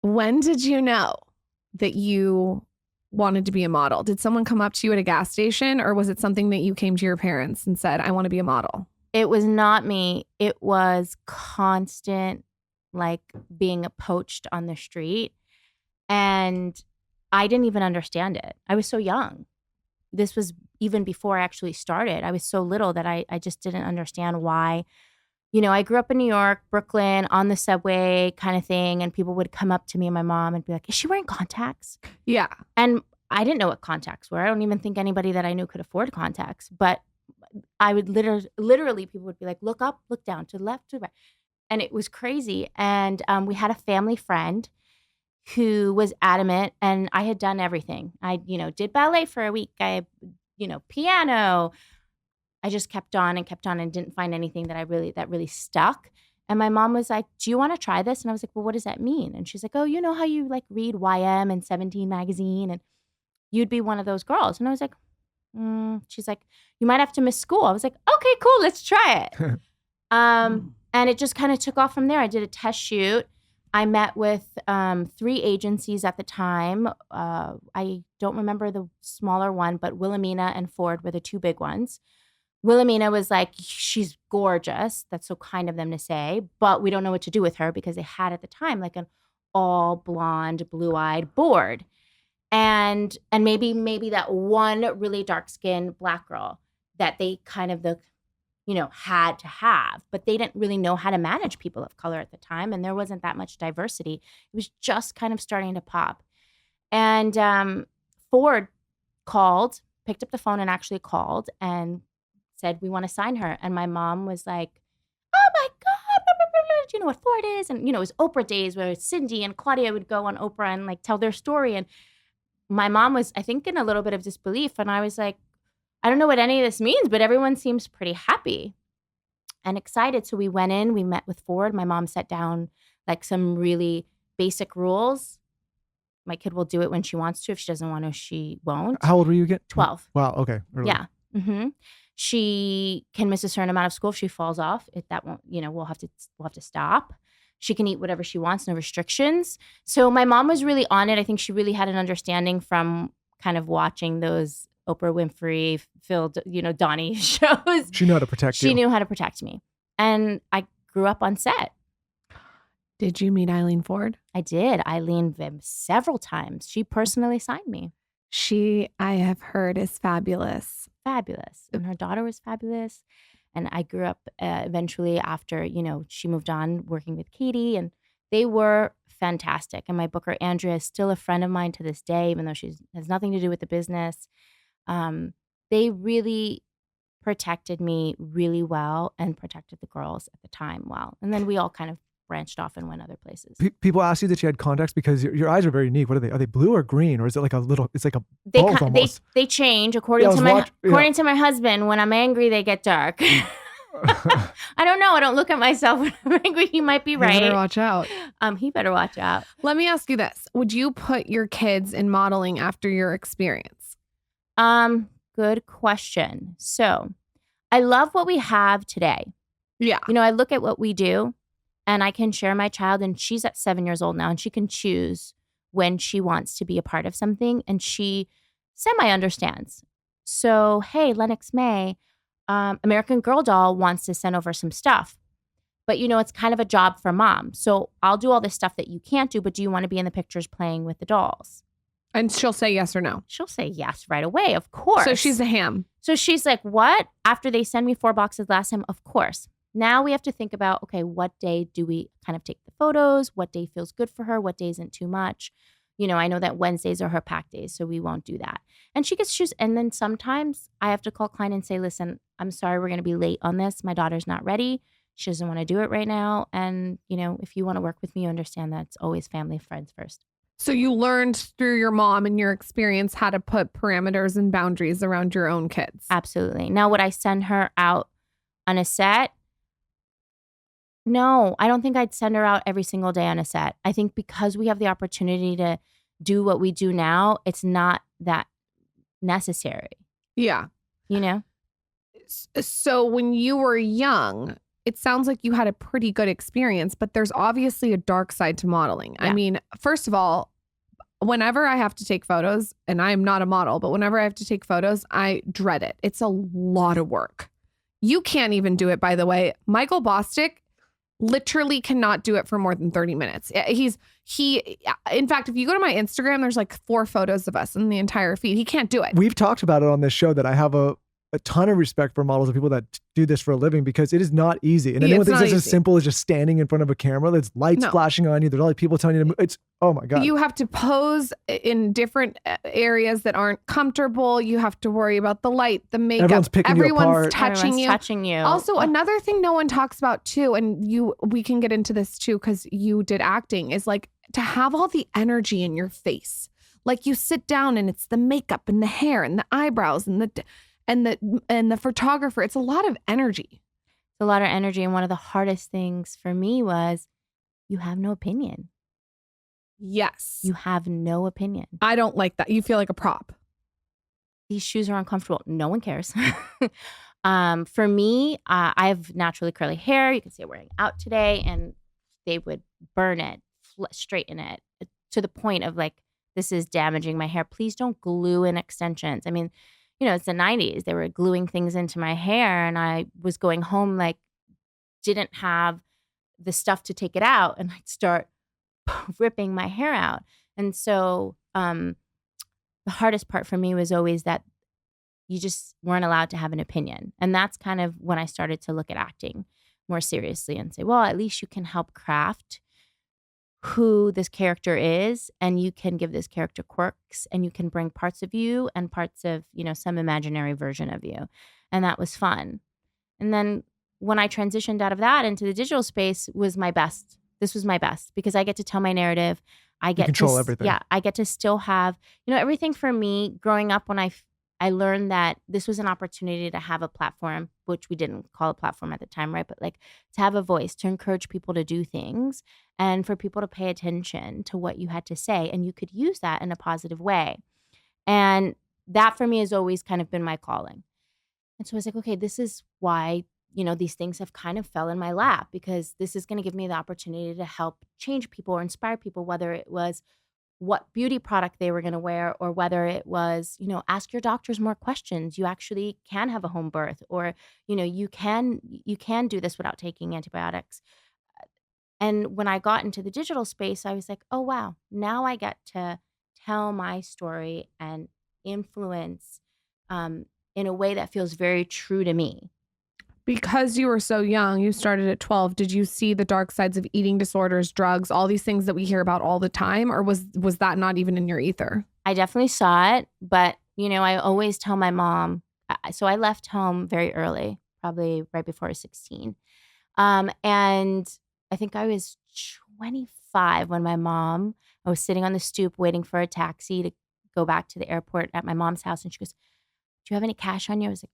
When did you know that you wanted to be a model? Did someone come up to you at a gas station, or was it something that you came to your parents and said, I want to be a model? It was not me. It was constant, like being poached on the street. And I didn't even understand it. I was so young. This was even before I actually started. I was so little that I just didn't understand why. I grew up in New York, Brooklyn, on the subway kind of thing. And people would come up to me and my mom and be like, is she wearing contacts? Yeah. And I didn't know what contacts were. I don't even think anybody that I knew could afford contacts. But I would literally, people would be like, look up, look down, to the left, to the right. And it was crazy. And we had a family friend who was adamant, and I had done everything. I, did ballet for a week. I, piano. I just kept on and didn't find anything that really stuck. And my mom was like, do you want to try this? And I was like, well, what does that mean? And she's like, oh, you know how you like read YM and 17 magazine and you'd be one of those girls. And I was like, she's like, you might have to miss school. I was like, okay, cool. Let's try it. And it just kind of took off from there. I did a test shoot. I met with 3 agencies at the time. I don't remember the smaller one, but Wilhelmina and Ford were the 2 big ones. Wilhelmina was like, she's gorgeous. That's so kind of them to say, but we don't know what to do with her because they had at the time like an all blonde, blue-eyed board. And maybe that one really dark-skinned Black girl that they kind of had to have, but they didn't really know how to manage people of color at the time. And there wasn't that much diversity. It was just kind of starting to pop. And Ford picked up the phone and actually called and said, we want to sign her. And my mom was like, oh my God, blah, blah, blah, blah. Do you know what Ford is? And, it was Oprah days where Cindy and Claudia would go on Oprah and like tell their story. And my mom was, I think, in a little bit of disbelief. And I was like, I don't know what any of this means, but everyone seems pretty happy and excited. So we went in, we met with Ford. My mom set down like some really basic rules. My kid will do it when she wants to. If she doesn't want to, she won't. How old were you again? 12. Wow. Okay. Early. Yeah. Mm-hmm. She can miss a certain amount of school if she falls off. If that won't, we'll have to stop. She can eat whatever she wants, no restrictions. So my mom was really on it. I think she really had an understanding from kind of watching those Oprah Winfrey, Phil, Donnie shows. She knew how to protect you. She knew how to protect me. And I grew up on set. Did you meet Eileen Ford? I did. Eileen several times. She personally signed me. She, I have heard, is fabulous. Fabulous. And her daughter was fabulous. And I grew up eventually after, she moved on working with Katie, and they were fantastic. And my booker, Andrea, is still a friend of mine to this day, even though she has nothing to do with the business. They really protected me really well and protected the girls at the time well. And then we all kind of branched off and went other places. People ask you that you had contacts because your eyes are very unique. What are they? Are they blue or green, or is it like a little? It's like a both almost. They change according to my husband. When I'm angry, they get dark. I don't know. I don't look at myself when I'm angry. He might be right. He better watch out. He better watch out. Let me ask you this: would you put your kids in modeling after your experience? Good question. So, I love what we have today. Yeah. I look at what we do. And I can share my child, and she's at 7 years old now, and she can choose when she wants to be a part of something, and she semi-understands. So, hey, Lennox May, American Girl Doll wants to send over some stuff. But, it's kind of a job for mom. So I'll do all this stuff that you can't do, but do you want to be in the pictures playing with the dolls? And she'll say yes or no. She'll say yes right away, of course. So she's a ham. So she's like, what? After they send me 4 boxes last time, of course. Now we have to think about, okay, what day do we kind of take the photos? What day feels good for her? What day isn't too much? I know that Wednesdays are her pack days, so we won't do that. And she gets to choose. And then sometimes I have to call client and say, listen, I'm sorry, we're going to be late on this. My daughter's not ready. She doesn't want to do it right now. And, if you want to work with me, you understand that it's always family, friends first. So you learned through your mom and your experience how to put parameters and boundaries around your own kids. Absolutely. Now, would I send her out on a set? No, I don't think I'd send her out every single day on a set. I think because we have the opportunity to do what we do now, it's not that necessary. Yeah. You know? So when you were young, it sounds like you had a pretty good experience, but there's obviously a dark side to modeling. Yeah. I mean, first of all, whenever I have to take photos, and I'm not a model, but whenever I have to take photos, I dread it. It's a lot of work. You can't even do it, by the way. Michael Bostic literally cannot do it for more than 30 minutes. In fact, if you go to my Instagram, there's like 4 photos of us in the entire feed. He can't do it. We've talked about it on this show that I have a ton of respect for models and people that do this for a living because it is not easy. And anyone thinks it's as simple as just standing in front of a camera. There's lights flashing on you. There's all these people telling you to move. It's, oh my God. You have to pose in different areas that aren't comfortable. You have to worry about the light, the makeup. Everyone's picking you apart. Touching you. Also, Oh. another thing no one talks about too, and we can get into this too because you did acting, is like to have all the energy in your face. Like you sit down and it's the makeup and the hair and the eyebrows and the photographer. It's a lot of energy. It's a lot of energy. And one of the hardest things for me was you have no opinion. Yes. You have no opinion. I don't like that. You feel like a prop. These shoes are uncomfortable. No one cares. For me, I have naturally curly hair. You can see it wearing out today, and they would burn it, straighten it to the point of like, this is damaging my hair. Please don't glue in extensions. I mean, you know, it's the 90s. They were gluing things into my hair, and I was going home like didn't have the stuff to take it out, and I'd start ripping my hair out. And so the hardest part for me was always that you just weren't allowed to have an opinion. And that's kind of when I started to look at acting more seriously and say, well, at least you can help craft who this character is, and you can give this character quirks, and you can bring parts of you and parts of, you know, some imaginary version of you. And that was fun. And then when I transitioned out of that into the digital space was my best. This was my best because I get to tell my narrative. I get to control everything. Yeah, I get to still have, you know, everything for me growing up when I learned that this was an opportunity to have a platform, which we didn't call a platform at the time, right? But like to have a voice, to encourage people to do things and for people to pay attention to what you had to say. And you could use that in a positive way. And that for me has always kind of been my calling. And so I was like, okay, this is why, you know, these things have kind of fell in my lap, because this is going to give me the opportunity to help change people or inspire people, whether it was what beauty product they were going to wear, or whether it was, you know, ask your doctors more questions. You actually can have a home birth, or, you know, you can do this without taking antibiotics. And when I got into the digital space, I was like, oh, wow, now I get to tell my story and influence in a way that feels very true to me. Because you were so young, you started at 12. Did you see the dark sides of eating disorders, drugs, all these things that we hear about all the time? Or was that not even in your ether? I definitely saw it. But, you know, I always tell my mom. So I left home very early, probably right before I was 16. And I think I was 25 when I was sitting on the stoop waiting for a taxi to go back to the airport at my mom's house. And she goes, do you have any cash on you? I was like,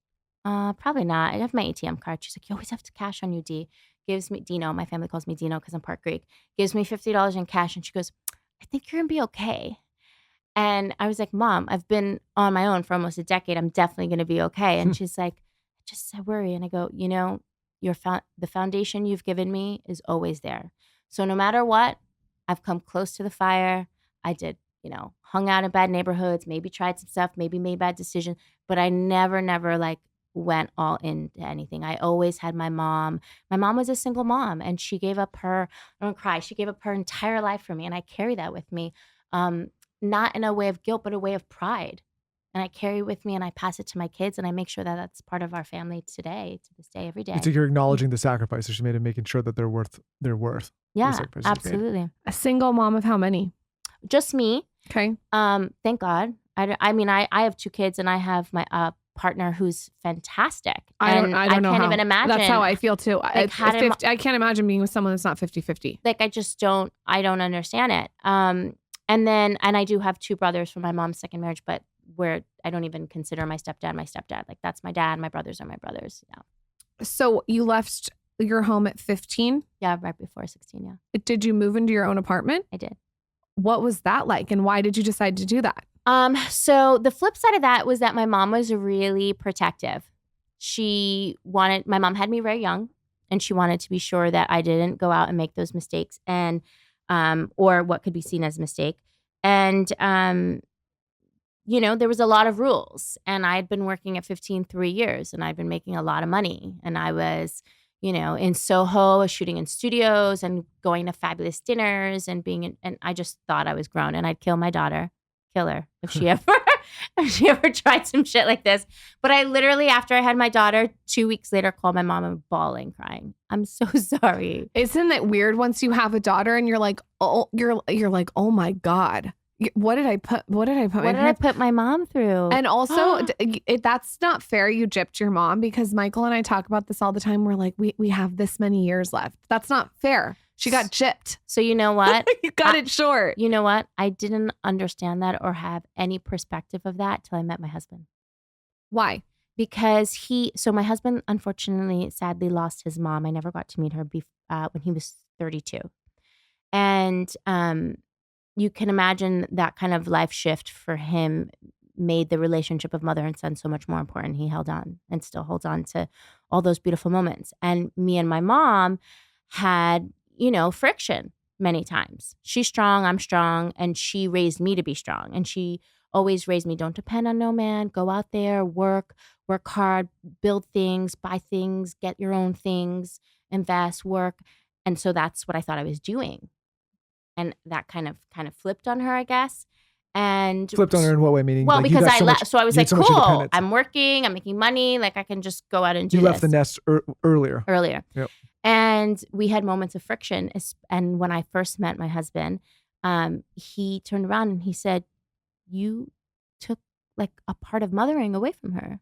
probably not. I have my ATM card. She's like, you always have to cash on you, D. Gives me Dino. My family calls me Dino because I'm part Greek. Gives me $50 in cash. And she goes, I think you're going to be okay. And I was like, Mom, I've been on my own for almost a decade. I'm definitely going to be okay. And she's like, I worry. And I go, you know, the foundation you've given me is always there. So no matter what, I've come close to the fire. I did, you know, hung out in bad neighborhoods, maybe tried some stuff, maybe made bad decisions, but I never like went all into anything. I always had my mom. My mom was a single mom, and she gave up I don't cry. She gave up her entire life for me, and I carry that with me, not in a way of guilt, but a way of pride. And I carry it with me, and I pass it to my kids, and I make sure that that's part of our family today, to this day, every day. It's like you're acknowledging the sacrifices she made and making sure that they're worth. Yeah, absolutely. A single mom of how many? Just me. Okay. Thank God. I mean, I have 2 kids, and I have my partner who's fantastic. I don't know. I can't even imagine. That's how I feel too. Like, I can't imagine being with someone that's not 50-50. Like, I don't understand it. And I do have 2 brothers from my mom's second marriage, but where I don't even consider my stepdad. Like, that's my dad. My brothers are my brothers. Yeah. So you left your home at 15? Yeah, right before 16, yeah. Did you move into your own apartment? I did. What was that like, and why did you decide to do that? So the flip side of that was that my mom was really protective. My mom had me very young. And she wanted to be sure that I didn't go out and make those mistakes and or what could be seen as a mistake. And, there was a lot of rules. And I had been working at 15 3 years, and I'd been making a lot of money. And I was, in Soho, shooting in studios and going to fabulous dinners and and I just thought I was grown. And I'd kill my daughter, kill her if she ever tried some shit like this. But I literally, after I had my daughter, 2 weeks later, called my mom and bawling, crying. I'm so sorry. Isn't it weird once you have a daughter and you're like, oh, you're like, oh my God. What did I put my mom through? And also, that's not fair. You gypped your mom, because Michael and I talk about this all the time. We're like, we have this many years left. That's not fair. She got gypped. So you know what? You got it short. You know what? I didn't understand that or have any perspective of that till I met my husband. Why? Because my husband, unfortunately, sadly lost his mom. I never got to meet her when he was 32. And you can imagine that kind of life shift for him made the relationship of mother and son so much more important. He held on and still holds on to all those beautiful moments. And me and my mom had, friction many times. She's strong, I'm strong, and she raised me to be strong. And she always raised me, don't depend on no man, go out there, work hard, build things, buy things, get your own things, invest, work. And so that's what I thought I was doing. And that kind of flipped on her, I guess. And flipped on her in what way? Meaning, well, like, because I left. So I was like, cool, I'm working. working, I'm making money. Like, I can just go out and do this. You left the nest earlier. Yep. And we had moments of friction. And when I first met my husband, he turned around and he said, you took like a part of mothering away from her.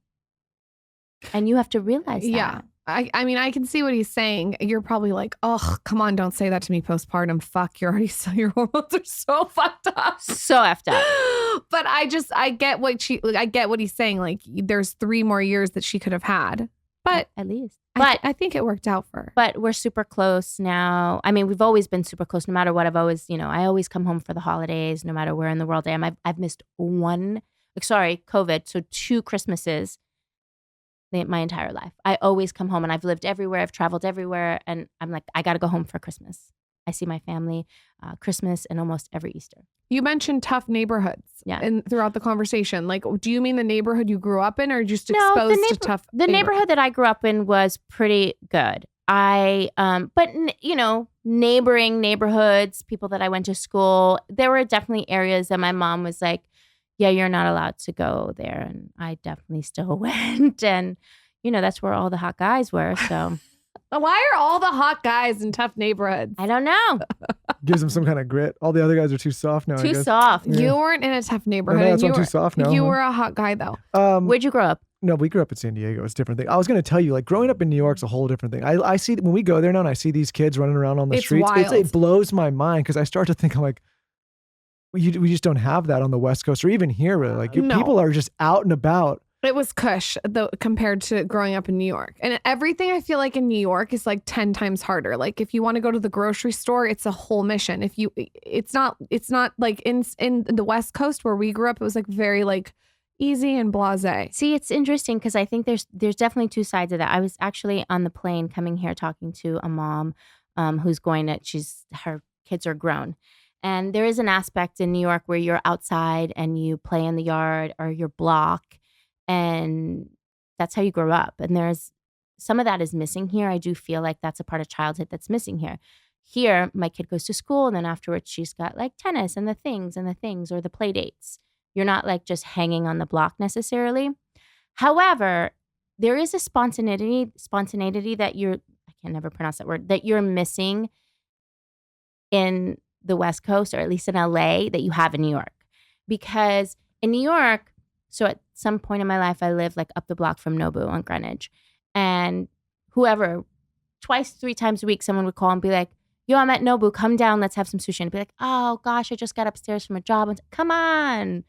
And you have to realize that. Yeah. I mean, I can see what he's saying. You're probably like, oh, come on, don't say that to me postpartum. Fuck, your hormones are so fucked up. So effed up. But I get what he's saying. Like, there's 3 more years that she could have had. But at least. But I think it worked out for her. But we're super close now. I mean, we've always been super close no matter what. I always come home for the holidays, no matter where in the world I am. I've missed COVID. So 2 Christmases my entire life. I always come home, and I've lived everywhere. I've traveled everywhere. And I'm like, I got to go home for Christmas. I see my family Christmas and almost every Easter. You mentioned tough neighborhoods throughout the converation. Like, do you mean the neighborhood you grew up in, or just exposed to tough? The neighborhood that I grew up in was pretty good. But neighboring neighborhoods, people that I went to school, there were definitely areas that my mom was like, yeah, you're not allowed to go there. And I definitely still went. And, that's where all the hot guys were. So why are all the hot guys in tough neighborhoods? I don't know. Gives them some kind of grit. All the other guys are too soft now. Too soft. Yeah. You weren't in a tough neighborhood. No, that's why I'm too soft now. You were a hot guy, though. Where'd you grow up? No, we grew up in San Diego. It's a different thing. I was going to tell you, like, growing up in New York's a whole different thing. I see when we go there now and I see these kids running around on the streets. Wild. It blows my mind, because I start to think, I'm like, we just don't have that on the West Coast or even here, really. Like, people are just out and about. It was cush compared to growing up in New York. And everything I feel like in New York is like 10 times harder. Like, if you want to go to the grocery store, it's a whole mission. It's not like in the West Coast where we grew up, it was like very like easy and blasé. See, it's interesting because I think there's definitely 2 sides of that. I was actually on the plane coming here talking to a mom who's her kids are grown. And there is an aspect in New York where you're outside and you play in the yard or your block, and that's how you grow up. And there's some of that is missing here. I do feel like that's a part of childhood that's missing here. Here, my kid goes to school, and then afterwards she's got like tennis and the things or the play dates. You're not like just hanging on the block necessarily. However, there is a spontaneity that I can never pronounce that word, that you're missing in the West Coast, or at least in LA, that you have in New York. Because in New York, so at some point in my life, I lived like up the block from Nobu on Greenwich. And whoever, 2-3 times a week, someone would call and be like, yo, I'm at Nobu, come down, let's have some sushi. And I'd be like, oh gosh, I just got upstairs from a job. And come on,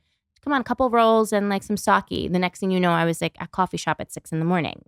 a couple of rolls and like some sake. The next thing you know, I was like at a coffee shop at 6 a.m.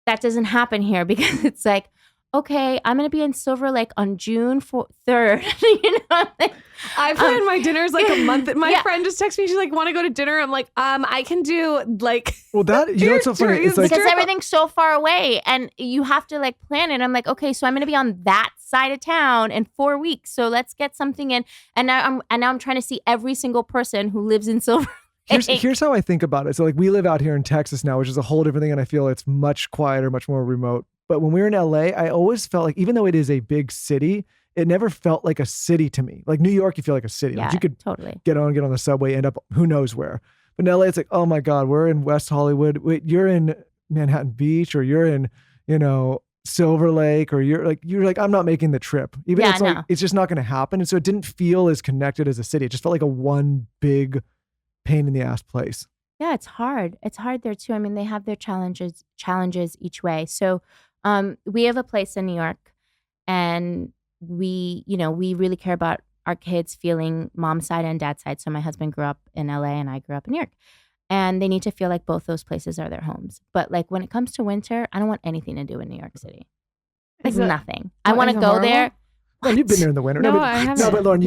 That doesn't happen here, because it's like, okay, I'm going to be in Silver Lake on June 3rd. You know, like, I plan my dinners like a month. My friend just texted me. She's like, want to go to dinner? I'm like, I can do like. Well, that, you know what's so funny? It's like, because everything's so far away and you have to like plan it. I'm like, okay, so I'm going to be on that side of town in 4 weeks. So let's get something in. And now I'm trying to see every single person who lives in Silver Lake. Here's how I think about it. So like we live out here in Texas now, which is a whole different thing. And I feel it's much quieter, much more remote. But when we were in LA, I always felt like, even though it is a big city, it never felt like a city to me. Like New York, you feel like a city. Yeah, like you could totally get on the subway, end up who knows where. But in LA, it's like, oh my God, we're in West Hollywood. Wait, you're in Manhattan Beach, or you're in, Silver Lake, or you're like, I'm not making the trip. Even it's like, it's just not going to happen. And so it didn't feel as connected as a city. It just felt like a one big pain in the ass place. Yeah, it's hard. It's hard there too. I mean, they have their challenges each way. So we have a place in New York, and we really care about our kids feeling mom's side and dad's side. So my husband grew up in LA and I grew up in New York, and they need to feel like both those places are their homes. But like when it comes to winter, I don't want anything to do in New York City. Like nothing. I want to go there. Well, you've been there in the winter. No, I haven't. No, but Lauren,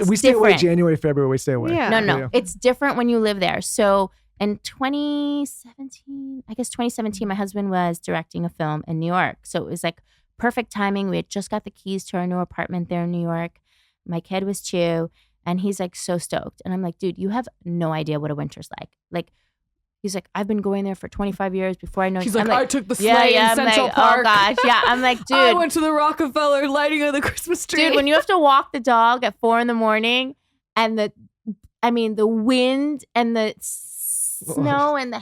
we stay away January, February. We stay away. Yeah. No. It's different when you live there. So in 2017, my husband was directing a film in New York. So it was like perfect timing. We had just got the keys to our new apartment there in New York. My kid was 2, and he's like so stoked. And I'm like, dude, you have no idea what a winter's like. Like, he's like, I've been going there for 25 years before I know. He's like, I took the sleigh in Central Park. Oh gosh, yeah. I'm like, dude, I went to the Rockefeller lighting of the Christmas tree. Dude, when you have to walk the dog at 4 a.m. and the wind and the snow and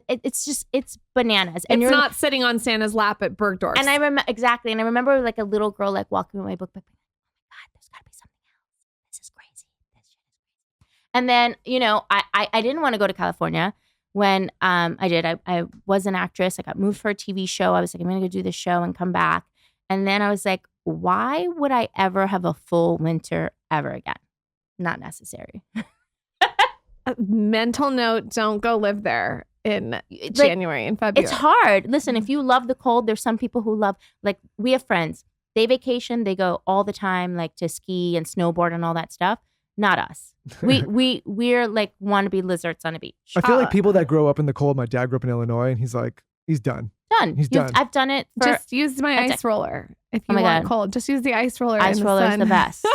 it's bananas. And it's not sitting on Santa's lap at Bergdorf's. And I remember like a little girl like walking with my book, like, oh my God, there's gotta be something else. This is crazy. This shit is crazy. And then, I didn't want to go to California when I did. I was an actress. I got moved for a TV show. I was like, I'm gonna go do this show and come back. And then I was like, why would I ever have a full winter ever again? Not necessary. Mental note, don't go live there in January and February. It's hard. Listen, if you love the cold, there's some people who love, like we have friends, they vacation, they go all the time, like to ski and snowboard and all that stuff. Not us. We're like wannabe lizards on a beach. I feel like people that grow up in the cold, my dad grew up in Illinois, and he's like, he's done. He's done. I've done it. Just use my ice roller. If you want cold, just use the ice roller. Ice roller is the best.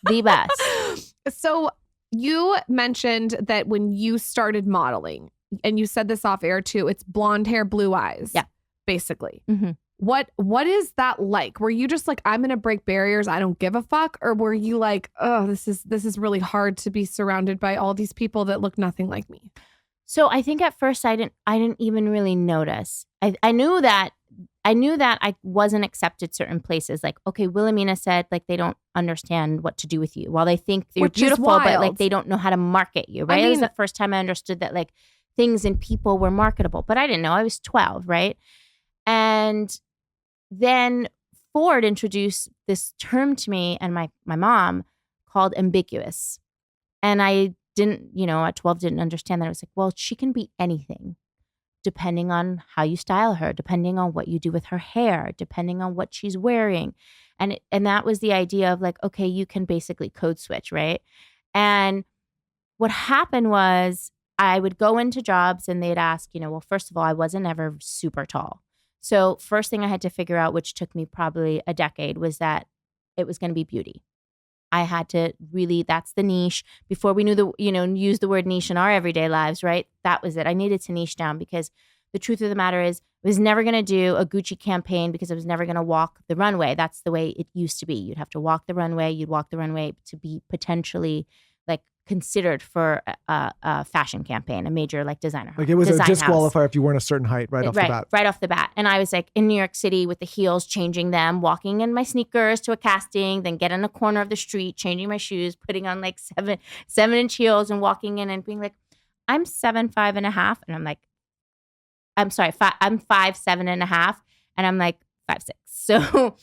The best. So you mentioned that when you started modeling, and you said this off air too, it's blonde hair, blue eyes. Yeah. Basically. Mm-hmm. What is that like? Were you just like, I'm going to break barriers, I don't give a fuck? Or were you like, oh, this is really hard to be surrounded by all these people that look nothing like me? So I think at first I didn't even really notice. I knew that I wasn't accepted certain places. Like, okay, Wilhelmina said like they don't understand what to do with you. While they think you're beautiful, but like they don't know how to market you, right? It was the first time I understood that like things and people were marketable, but I didn't know. I was 12, right? And then Ford introduced this term to me and my mom called ambiguous. And I didn't, at 12 didn't understand that. I was like, well, she can be anything depending on how you style her, depending on what you do with her hair, depending on what she's wearing. And that was the idea of like, okay, you can basically code switch, right? And what happened was I would go into jobs and they'd ask, well, first of all, I wasn't ever super tall. So first thing I had to figure out, which took me probably a decade, was that it was going to be beauty. I had to really, that's the niche. Before we knew use the word niche in our everyday lives, right? That was it. I needed to niche down because the truth of the matter is I was never going to do a Gucci campaign because I was never going to walk the runway. That's the way it used to be. You'd have to walk the runway. You'd walk the runway to be potentially like considered for a fashion campaign, a major like designer house. Like it was a disqualifier if you weren't a certain height right off the bat. Right off the bat. And I was like in New York City with the heels, changing them, walking in my sneakers to a casting, then get in a corner of the street, changing my shoes, putting on like 7-inch heels and walking in and being like, I'm 5'5.5". And I'm like, I'm sorry, I'm 5'7.5". And I'm like 5'6". So,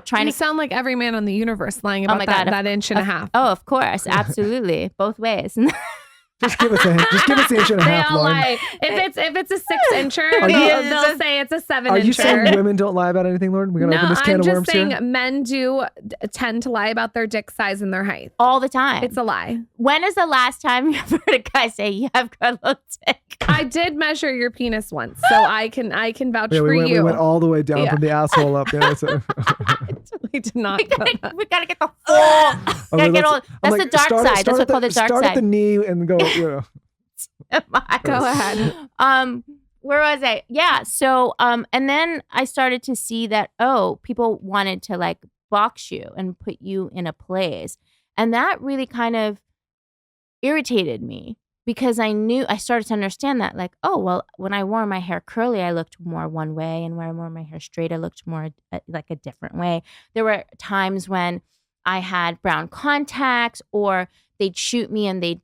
trying to sound like every man on the universe lying about that inch and a half. Oh, of course. Absolutely. Both ways. Just give us the inch and a They half all line. lie. If it's a 6-incher, they'll say it's a 7-incher. Are you saying women don't lie about anything, Lauren? We're gonna open this can of worms here. I'm just saying men do tend to lie about their dick size and their height all the time. It's a lie. When is the last time you ever heard a guy say you have got a little dick? I did measure your penis once, so I can vouch for you. We went all the way down from the asshole up. Yeah, we did not. We gotta get the full. That's the dark side. That's what's called the dark side. Start at the knee and go. You know. Go ahead. Where was I? Yeah. So and then I started to see that people wanted to like box you and put you in a place, and that really kind of irritated me. Because I started to understand that, like, when I wore my hair curly, I looked more one way. And when I wore my hair straight, I looked more like a different way. There were times when I had brown contacts, or they'd shoot me and they'd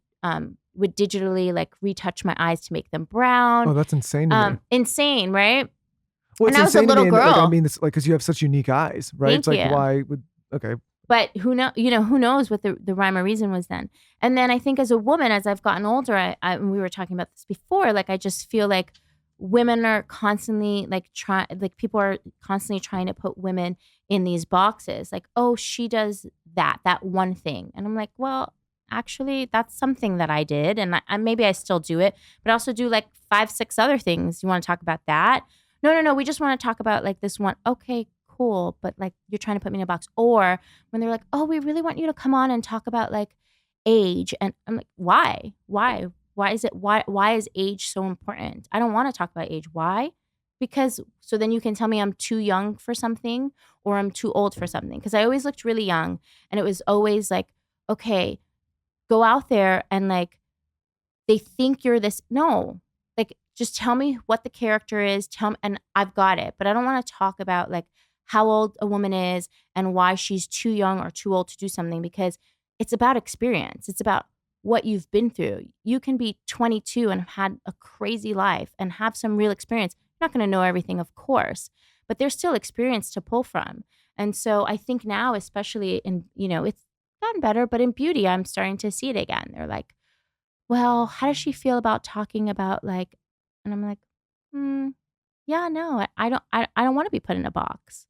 would digitally, like, retouch my eyes to make them brown. Oh, that's insane to me. Insane, right? Well, and I was a little girl. Like, I mean, this, like, because you have such unique eyes, right? It's like, why would... Okay. But who knows what the rhyme or reason was then. And then I think as a woman, as I've gotten older, we were talking about this before, like I just feel like women are constantly people are constantly trying to put women in these boxes. Like, oh, she does that one thing. And I'm like, well, actually, that's something that I did. And maybe I still do it, but I also do like 5-6 other things. You want to talk about that? No. We just want to talk about like this one. Okay, cool, but like you're trying to put me in a box. Or when they're like, oh, we really want you to come on and talk about like age, and I'm like, why is age so important? I don't want to talk about age. Why? Because so then you can tell me I'm too young for something or I'm too old for something. Because I always looked really young, and it was always like, okay, go out there and like they think you're this. No, like just tell me what the character is, and I've got it. But I don't want to talk about like how old a woman is and why she's too young or too old to do something, because it's about experience. It's about what you've been through. You can be 22 and have had a crazy life and have some real experience. You're not going to know everything, of course, but there's still experience to pull from. And so I think now, especially in, it's gotten better, but in beauty, I'm starting to see it again. They're like, well, how does she feel about talking about like, and I'm like, yeah, no, I don't want to be put in a box.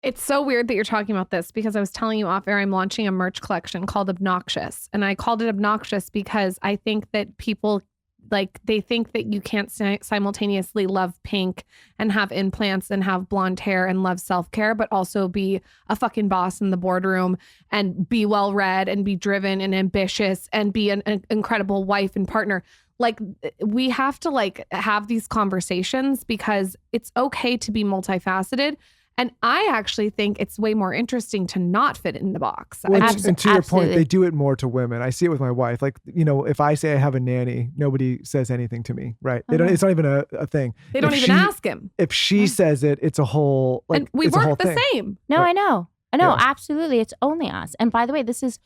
It's so weird that you're talking about this, because I was telling you off air, I'm launching a merch collection called Obnoxious. And I called it Obnoxious because I think that people, like, they think that you can't simultaneously love pink and have implants and have blonde hair and love self-care, but also be a fucking boss in the boardroom and be well-read and be driven and ambitious and be an incredible wife and partner. Like, we have to like have these conversations because it's okay to be multifaceted. And I actually think it's way more interesting to not fit in the box. Well, and to your point, they do it more to women. I see it with my wife. Like, if I say I have a nanny, nobody says anything to me, right? They don't. It's not even a thing. They don't even ask him. If she says it, it's a whole like. And we work the same. No, right. I know, yeah. Absolutely. It's only us. And by the way, this is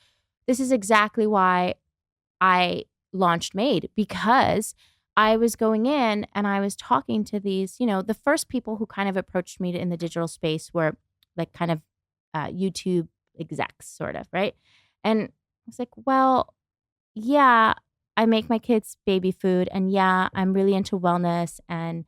exactly why I launched Made, because I was going in and I was talking to these, the first people who kind of approached me in the digital space were like kind of YouTube execs, sort of, right? And I was like, well, yeah, I make my kids baby food, and yeah, I'm really into wellness and,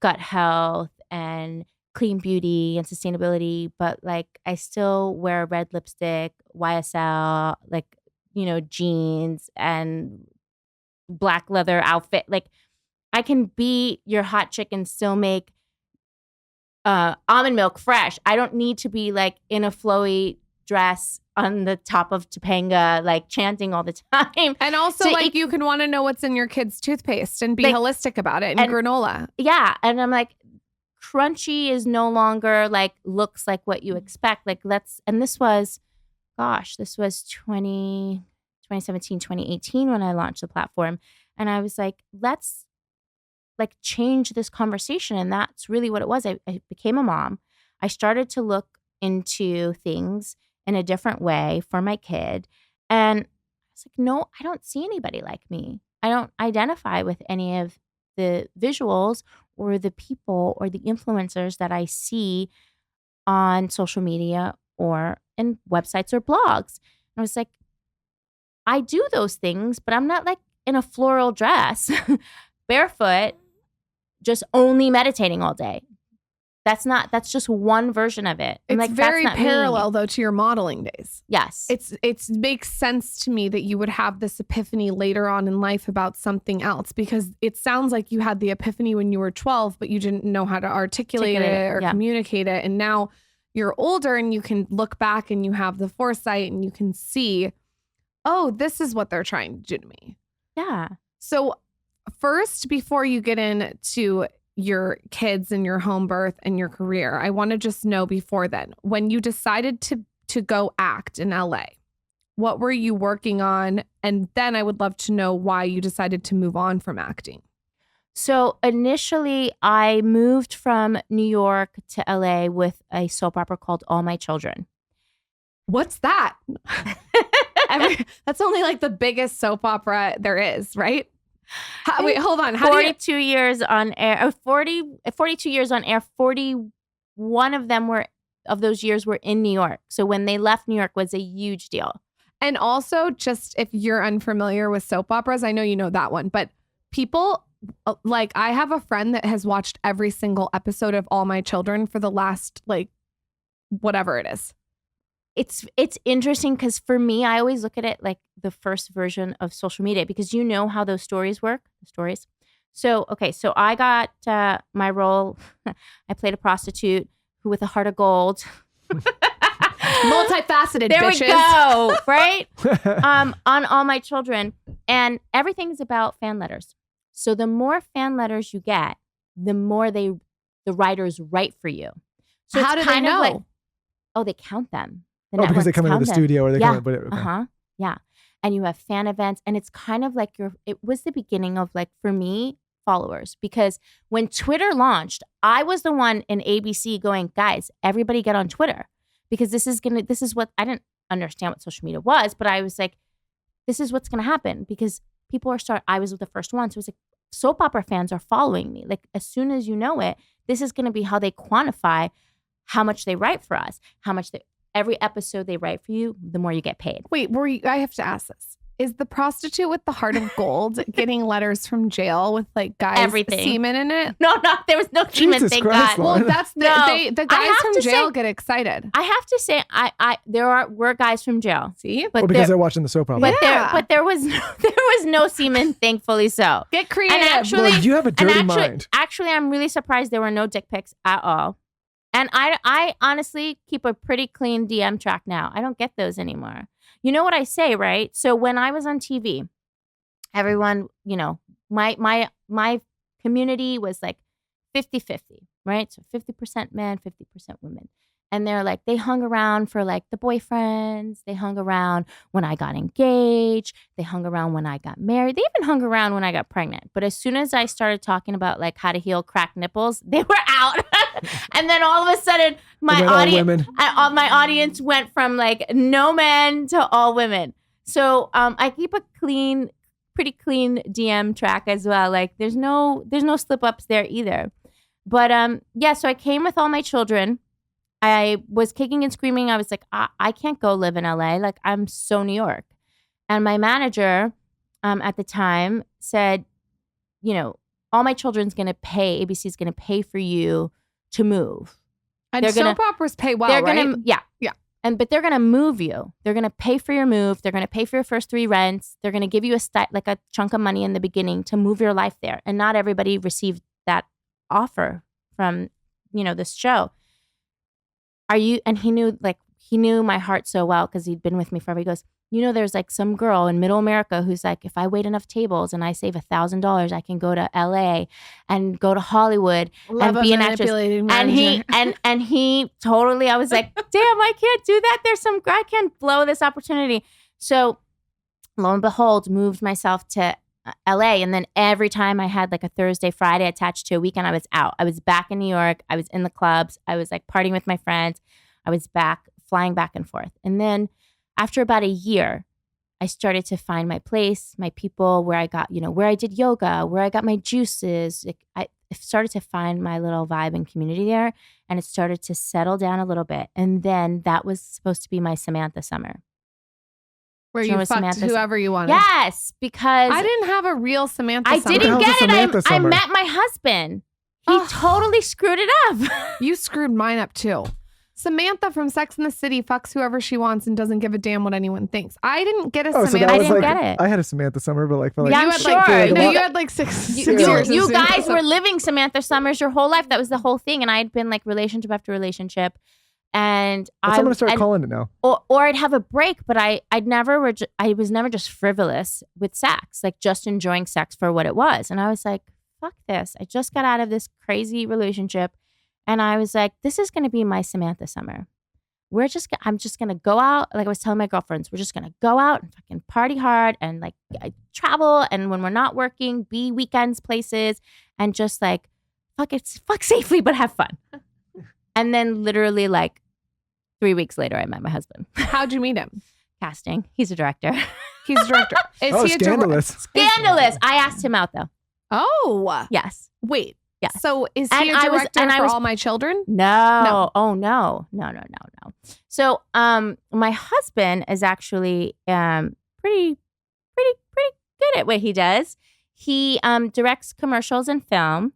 gut health and clean beauty and sustainability, but like I still wear red lipstick, YSL, like, jeans and black leather outfit. Like, I can be your hot chick and still make almond milk fresh. I don't need to be like in a flowy dress on the top of Topanga, like chanting all the time. And also, like, you can want to know what's in your kid's toothpaste and be holistic about it, and granola. Yeah. And I'm like, crunchy is no longer like looks like what you expect. Like, this was 2017, 2018 when I launched the platform. And I was like, let's like change this conversation. And that's really what it was. I became a mom. I started to look into things in a different way for my kid. And I was like, no, I don't see anybody like me. I don't identify with any of the visuals or the people or the influencers that I see on social media or in websites or blogs. And I was like, I do those things, but I'm not like in a floral dress, barefoot, just only meditating all day. That's just one version of it. It's like, very that's not parallel me. though to your modeling days. Yes. It makes sense to me that you would have this epiphany later on in life about something else, because it sounds like you had the epiphany when you were 12, but you didn't know how to articulate it or communicate it. And now you're older and you can look back and you have the foresight and you can see, oh, this is what they're trying to do to me. Yeah. So first, before you get into your kids and your home birth and your career, I want to just know before then, when you decided to go act in LA, what were you working on? And then I would love to know why you decided to move on from acting. So initially I moved from New York to LA with a soap opera called All My Children. What's that? That's only like the biggest soap opera there is, right? Wait, hold on. 42 years on air. 42 years on air. 41 of those years were in New York. So when they left New York was a huge deal. And also, just if you're unfamiliar with soap operas, I know you know that one, but people like, I have a friend that has watched every single episode of All My Children for the last, like, whatever it is. It's interesting because for me, I always look at it like the first version of social media, because you know how those stories work, the stories. So, okay, so I got my role. I played a prostitute who with a heart of gold. Multifaceted, there bitches. We go, right? On All My Children. And everything's about fan letters. So the more fan letters you get, the more the writers write for you. So how do they know? Like, they count them. Because they come into the studio or they come in. Okay. Yeah. And you have fan events, and it's kind of like it was the beginning of, like, for me, followers. Because when Twitter launched, I was the one in ABC going, guys, everybody get on Twitter, because this is what, I didn't understand what social media was, but I was like, this is what's going to happen, because people I was the first one. So it was like, soap opera fans are following me. Like, as soon as you know it, this is going to be how they quantify how much they write for us, every episode they write for you, the more you get paid. Wait, I have to ask this. Is the prostitute with the heart of gold getting letters from jail with, like, guys' semen in it? No, there was no semen, thank God. Well, that's the guys from jail get excited. I have to say, there were guys from jail. See? Because they're watching the soap opera. But there was no semen, thankfully so. Get creative. And actually, you have a dirty mind. Actually, I'm really surprised there were no dick pics at all. And I honestly keep a pretty clean DM track now. I don't get those anymore. You know what I say, right? So when I was on TV, everyone, my community was like 50-50, right? So 50% men, 50% women. And they're like, they hung around for, like, the boyfriends. They hung around when I got engaged. They hung around when I got married. They even hung around when I got pregnant. But as soon as I started talking about, like, how to heal cracked nipples, they were out. And then all of a sudden, my audience went from, like, no men to all women. So I keep a pretty clean DM track as well. Like, there's no slip ups there either. But so I came with All My Children. I was kicking and screaming. I was like, I can't go live in LA. Like, I'm so New York. And my manager at the time said, All My Children's going to pay, ABC's going to pay for you to move. And soap operas pay well, right? Yeah. But they're going to move you. They're going to pay for your move. They're going to pay for your first 3 rents. They're going to give you a chunk of money in the beginning to move your life there. And not everybody received that offer from, this show. And he knew my heart so well because he'd been with me forever. He goes, there's, like, some girl in middle America who's like, if I wait enough tables and I save $1,000, I can go to LA and go to Hollywood and be an actress. And he totally, I was like, damn, I can't do that. I can't blow this opportunity. So lo and behold, moved myself to LA. And then every time I had, like, a Thursday, Friday attached to a weekend, I was out. I was back in New York. I was in the clubs. I was, like, partying with my friends. I was flying back and forth. And then after about a year, I started to find my place, my people, where I got, where I did yoga, where I got my juices. I started to find my little vibe and community there, and it started to settle down a little bit. And then that was supposed to be my Samantha summer. Where you fucked whoever you wanted. Yes, because I didn't have a real Samantha summer. I didn't get it. I met my husband. He totally screwed it up. You screwed mine up too. Samantha from Sex and the City fucks whoever she wants and doesn't give a damn what anyone thinks. I didn't get a Samantha. I didn't get it. I had a Samantha summer, but like for like yeah, I'm sure. You had like 6 years. You guys were living Samantha summers your whole life. That was the whole thing, and I had been like relationship after relationship. And I'm gonna start calling it now. Or I'd have a break, but I was never just frivolous with sex, like just enjoying sex for what it was. And I was like, fuck this. I just got out of this crazy relationship, and I was like, this is gonna be my Samantha summer. I'm just gonna go out. Like I was telling my girlfriends, we're just gonna go out and fucking party hard and like travel. And when we're not working, be weekends places and just like fuck safely, but have fun. And then literally like 3 weeks later, I met my husband. How'd you meet him? Casting. He's a director. He's a director. Is he scandalous. Scandalous. I asked him out though. Oh. Yes. Wait. Yeah. So is he a director for All My Children? No. Oh no. So my husband is actually pretty good at what he does. He directs commercials and film,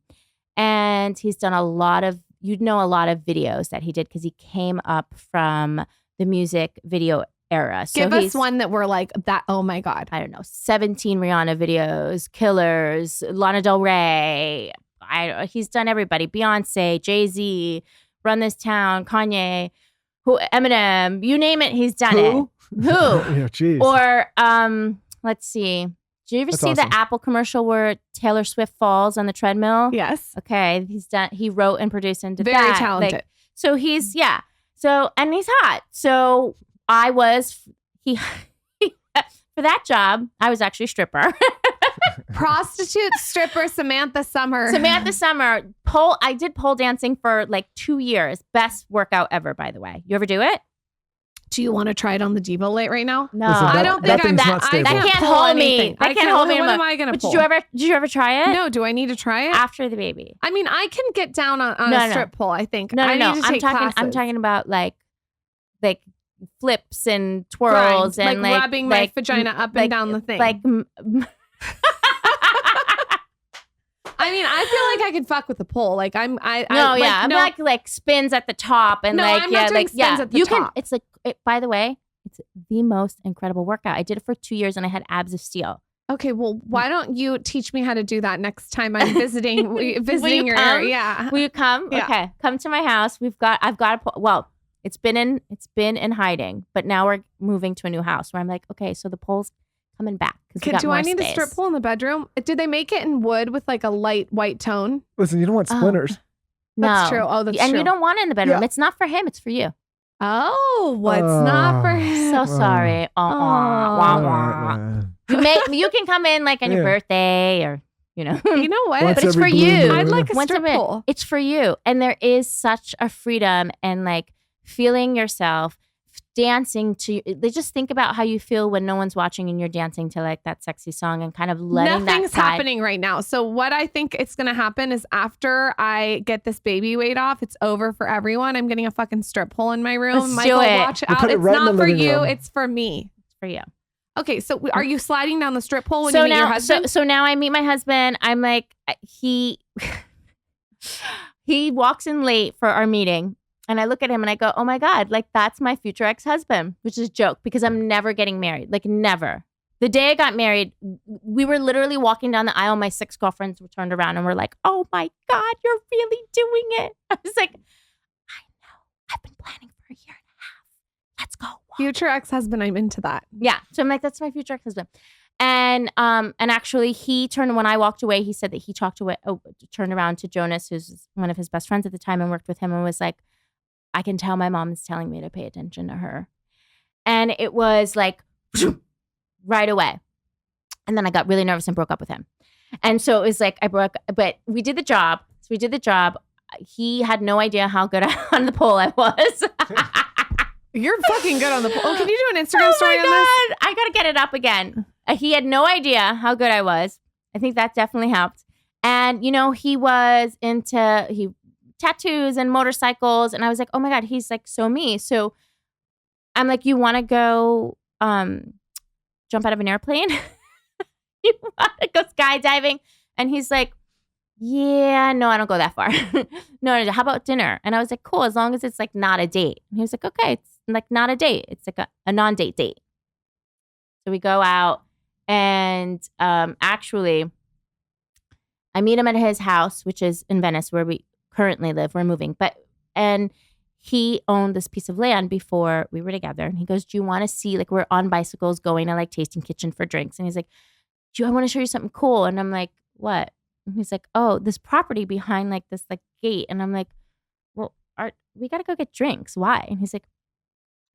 and he's done a lot of videos that he did because he came up from the music video era. So give us one that we're like that. Oh my God. I don't know. 17 Rihanna videos, Killers, Lana Del Rey. He's done everybody. Beyonce, Jay-Z, Run This Town, Kanye, Eminem, you name it, he's done it. Who? Yeah, geez. Or let's see. Do you ever see the Apple commercial where Taylor Swift falls on the treadmill? Yes. Okay. He wrote and produced and did that. Very talented. Like, so he's and he's hot. So I was for that job, I was actually stripper. Prostitute, stripper, Samantha Summer. I did pole dancing for like 2 years. Best workout ever, by the way. You ever do it? Do you want to try it on the Devo Late right now? No, listen, I don't think I'm that. That can't hold me. That can't hold me. What am I going to pull? Did you ever try it? No. Do I need to try it after the baby? I mean, I can get down on a strip pole. I think. No. I'm talking about like flips and twirls and like rubbing my vagina up and down the thing. Like. I mean, I feel like I could fuck with the pole. Like I'm like spins at the top and I'm not doing spins at the top. It's like, by the way, it's the most incredible workout. I did it for 2 years and I had abs of steel. Okay, well, why don't you teach me how to do that next time I'm visiting your come? area? Yeah. Will you come? Yeah. Okay, come to my house. I've got a pole. Well, it's been in hiding, but now we're moving to a new house where I'm like, okay, so the pole's coming back. Do I need a strip pole in the bedroom? Did they make it in wood with like a light white tone? Listen, you don't want splinters. No. That's true. Oh, that's true. And you don't want it in the bedroom. Yeah. It's not for him. It's for you. Oh, what's not for him? So sorry. You can come in like on your birthday or, you know. You know what? But it's for you. I'd like a strip pole. It's for you. And there is such a freedom and like feeling yourself. Dancing to, they just think about how you feel when no one's watching and you're dancing to like that sexy song and kind of letting Nothing's happening right now. So what I think it's going to happen is after I get this baby weight off, it's over for everyone. I'm getting a fucking strip pole in my room. Let's Michael, do it. watch it out. It's not for you. It's for me. It's for you. Okay, so are you sliding down the strip pole when you meet your husband? So now I meet my husband. I'm like, he walks in late for our meeting. And I look at him and I go, oh my God, like that's my future ex-husband, which is a joke because I'm never getting married. Like never. The day I got married, we were literally walking down the aisle. My 6 girlfriends were turned around and were like, oh my God, you're really doing it. I was like, I know. I've been planning for a year and a half. Let's go. Future ex-husband, I'm into that. Yeah. So I'm like, that's my future ex-husband. And actually when I walked away, he said that he turned around to Jonas, who's one of his best friends at the time and worked with him and was like, I can tell my mom is telling me to pay attention to her. And it was like right away. And then I got really nervous and broke up with him. And so it was like but we did the job. So we did the job. He had no idea how good on the pole I was. You're fucking good on the pole. Oh, can you do an Instagram story on this? I got to get it up again. He had no idea how good I was. I think that definitely helped. And, you know, he was into tattoos and motorcycles. And I was like, oh my God, he's like so me. So I'm like, you want to go jump out of an airplane? You want to go skydiving? And he's like, yeah, no, I don't go that far. No, how about dinner? And I was like, cool, as long as it's like not a date. And he was like, okay, it's like not a date. It's like a non-date date. So we go out and actually I meet him at his house, which is in Venice where we currently live. We're moving. And he owned this piece of land before we were together. And he goes, do you want to see, like we're on bicycles going to like Tasting Kitchen for drinks. And he's like, I want to show you something cool. And I'm like, what? And he's like, oh, this property behind like this like gate. And I'm like, well, we got to go get drinks. Why? And he's like,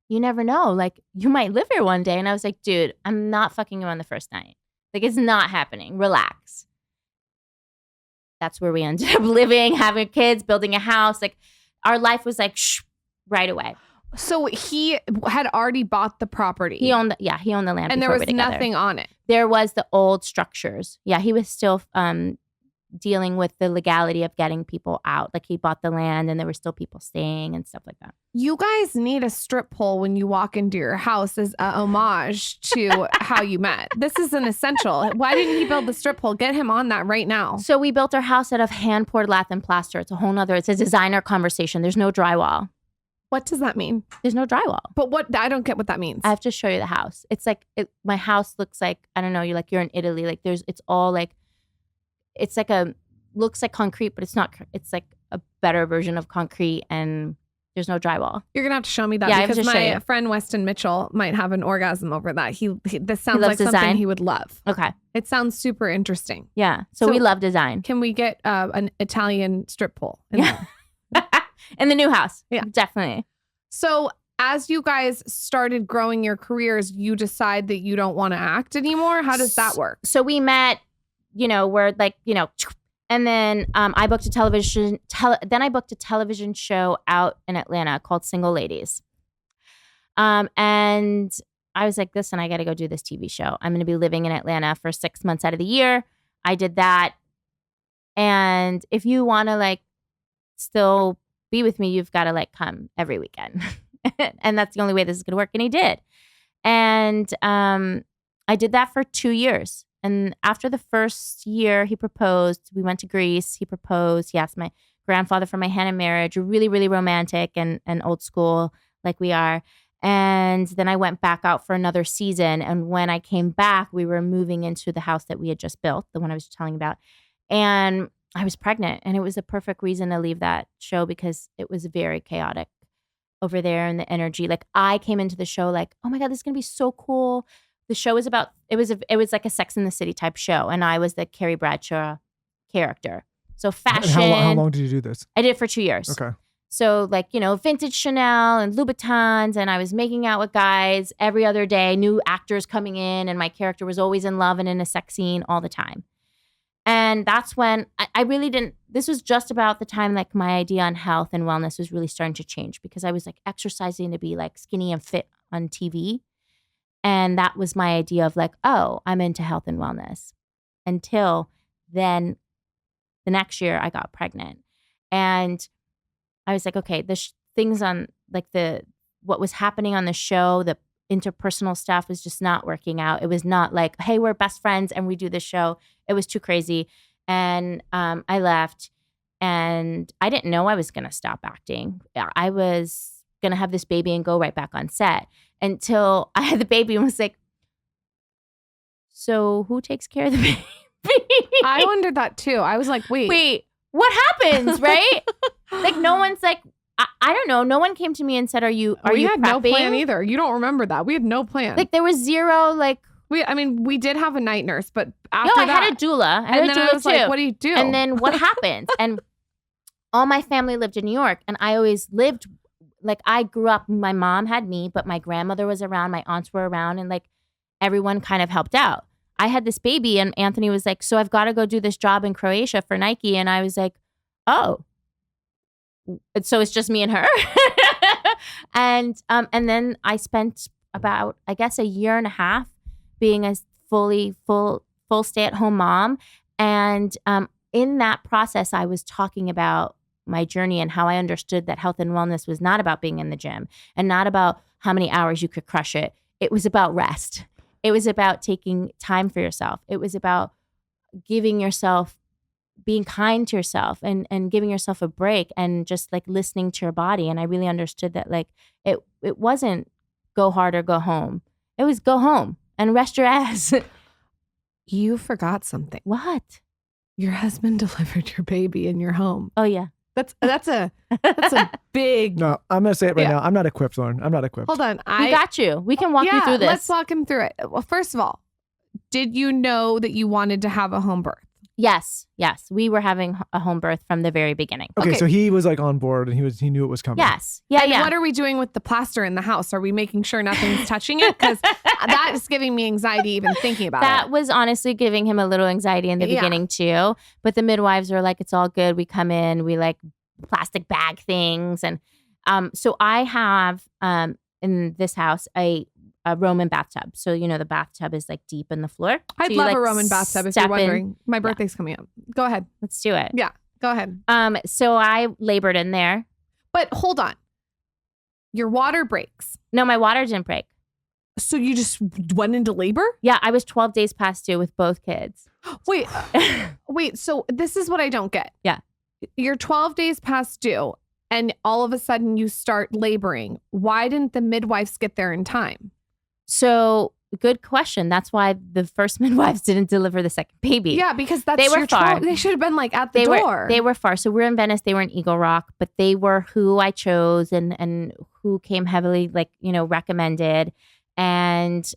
you never know. Like you might live here one day. And I was like, dude, I'm not fucking you on the first night. Like it's not happening. Relax. That's where we ended up living, having kids, building a house. Like our life was like right away. So he had already bought the property. He owned the land. And there was nothing on it. There was the old structures. Yeah, he was still dealing with the legality of getting people out. Like he bought the land and there were still people staying and stuff like that. You guys need a strip pole when you walk into your house as a homage to how you met. This is an essential. Why didn't he build the strip pole? Get him on that right now. So we built our house out of hand-poured lath and plaster. It's a designer conversation. There's no drywall. What does that mean? There's no drywall. But I don't get what that means. I have to show you the house. It's like, my house looks like, I don't know, you're in Italy. Like it's all like, it's like looks like concrete, but it's not. It's like a better version of concrete and there's no drywall. You're going to have to show me that because my friend Weston Mitchell might have an orgasm over that. This sounds like design. Something he would love. Okay. It sounds super interesting. Yeah. So we love design. Can we get an Italian strip pole? Yeah. In the new house. Yeah. Definitely. So as you guys started growing your careers, you decide that you don't want to act anymore? How does that work? So we met, we're like, and then I booked a television show out in Atlanta called Single Ladies. And I was like, listen, I got to go do this TV show. I'm going to be living in Atlanta for 6 months out of the year. I did that. And if you want to like still be with me, you've got to like come every weekend. And that's the only way this is going to work. And he did. And I did that for 2 years. And after the first year, he proposed. We went to Greece. He proposed. He asked my grandfather for my hand in marriage. Really, really romantic and old school like we are. And then I went back out for another season. And when I came back, we were moving into the house that we had just built, the one I was telling about. And I was pregnant. And it was a perfect reason to leave that show because it was very chaotic over there and the energy. Like I came into the show like, oh my God, this is going to be so cool. The show was about, it was like a Sex and the City type show. And I was the Carrie Bradshaw character. So fashion. And how long did you do this? I did it for 2 years. Okay. So like, vintage Chanel and Louboutins. And I was making out with guys every other day, new actors coming in. And my character was always in love and in a sex scene all the time. And that's when I really didn't, this was just about the time like my idea on health and wellness was really starting to change because I was like exercising to be like skinny and fit on TV. And that was my idea of like, oh, I'm into health and wellness. Until then, the next year I got pregnant. And I was like, okay, the things on like what was happening on the show, the interpersonal stuff was just not working out. It was not like, hey, we're best friends and we do this show. It was too crazy. And I left and I didn't know I was going to stop acting. I was going to have this baby and go right back on set. Until I had the baby and was like, so who takes care of the baby? I wondered that too. I was like, wait, what happens, right? Like no one's like, I don't know. No one came to me and said, we had no plan either. You don't remember that. We had no plan. Like there was zero like. We did have a night nurse, but after I had a doula. I was like, what do you do? And then what happened? And all my family lived in New York and I always lived like I grew up, my mom had me, but my grandmother was around, my aunts were around, and like everyone kind of helped out. I had this baby and Anthony was like, so I've got to go do this job in Croatia for Nike. And I was like, oh, so it's just me and her. And then I spent about, I guess, a year and a half being a full stay-at-home mom. And in that process, I was talking about my journey and how I understood that health and wellness was not about being in the gym and not about how many hours you could crush it. It was about rest. It was about taking time for yourself. It was about being kind to yourself and giving yourself a break and just like listening to your body. And I really understood that like it wasn't go hard or go home. It was go home and rest your ass. You forgot something. What? Your husband delivered your baby in your home. Oh yeah. That's a big. No, I'm gonna say it right now. I'm not equipped, Lauren. I'm not equipped. Hold on. We got you. We can walk you through this. Let's walk him through it. Well, first of all, did you know that you wanted to have a home birth? Yes. We were having a home birth from the very beginning. Okay, so he was like on board and he knew it was coming. Yes. Yeah. And what are we doing with the plaster in the house? Are we making sure nothing's touching it? Because that is giving me anxiety even thinking about it. That was honestly giving him a little anxiety in the beginning too. But the midwives are like, it's all good. We come in, we like plastic bag things. And so I have in this house a Roman bathtub. So, the bathtub is like deep in the floor. I'd love a Roman bathtub if you're wondering. My birthday's coming up. Go ahead. Let's do it. Yeah, go ahead. So I labored in there. But hold on. Your water breaks. No, my water didn't break. So you just went into labor? Yeah, I was 12 days past due with both kids. Wait, so this is what I don't get. Yeah. You're 12 days past due and all of a sudden you start laboring. Why didn't the midwives get there in time? So good question. That's why the first midwives didn't deliver the second baby. Yeah, because they were far. They should have been like at the door. They were far. So we're in Venice. They were in Eagle Rock, but they were who I chose and who came heavily recommended. And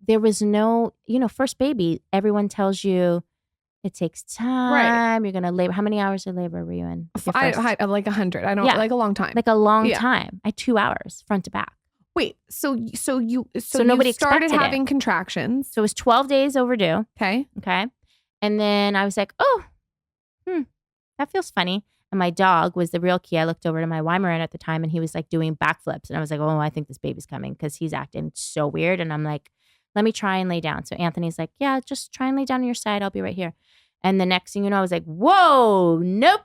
there was no, first baby. Everyone tells you it takes time. Right. You're gonna labor. How many hours of labor were you in? I like 100. I don't like a long time. Like a long time. I 2 hours front to back. Wait, so nobody you started expected having contractions. So it was 12 days overdue. Okay. And then I was like, that feels funny. And my dog was the real key. I looked over to my Weimaraner at the time and he was like doing backflips. And I was like, I think this baby's coming because he's acting so weird. And I'm like, let me try and lay down. So Anthony's like, yeah, just try and lay down on your side. I'll be right here. And the next thing you know, I was like, whoa, nope,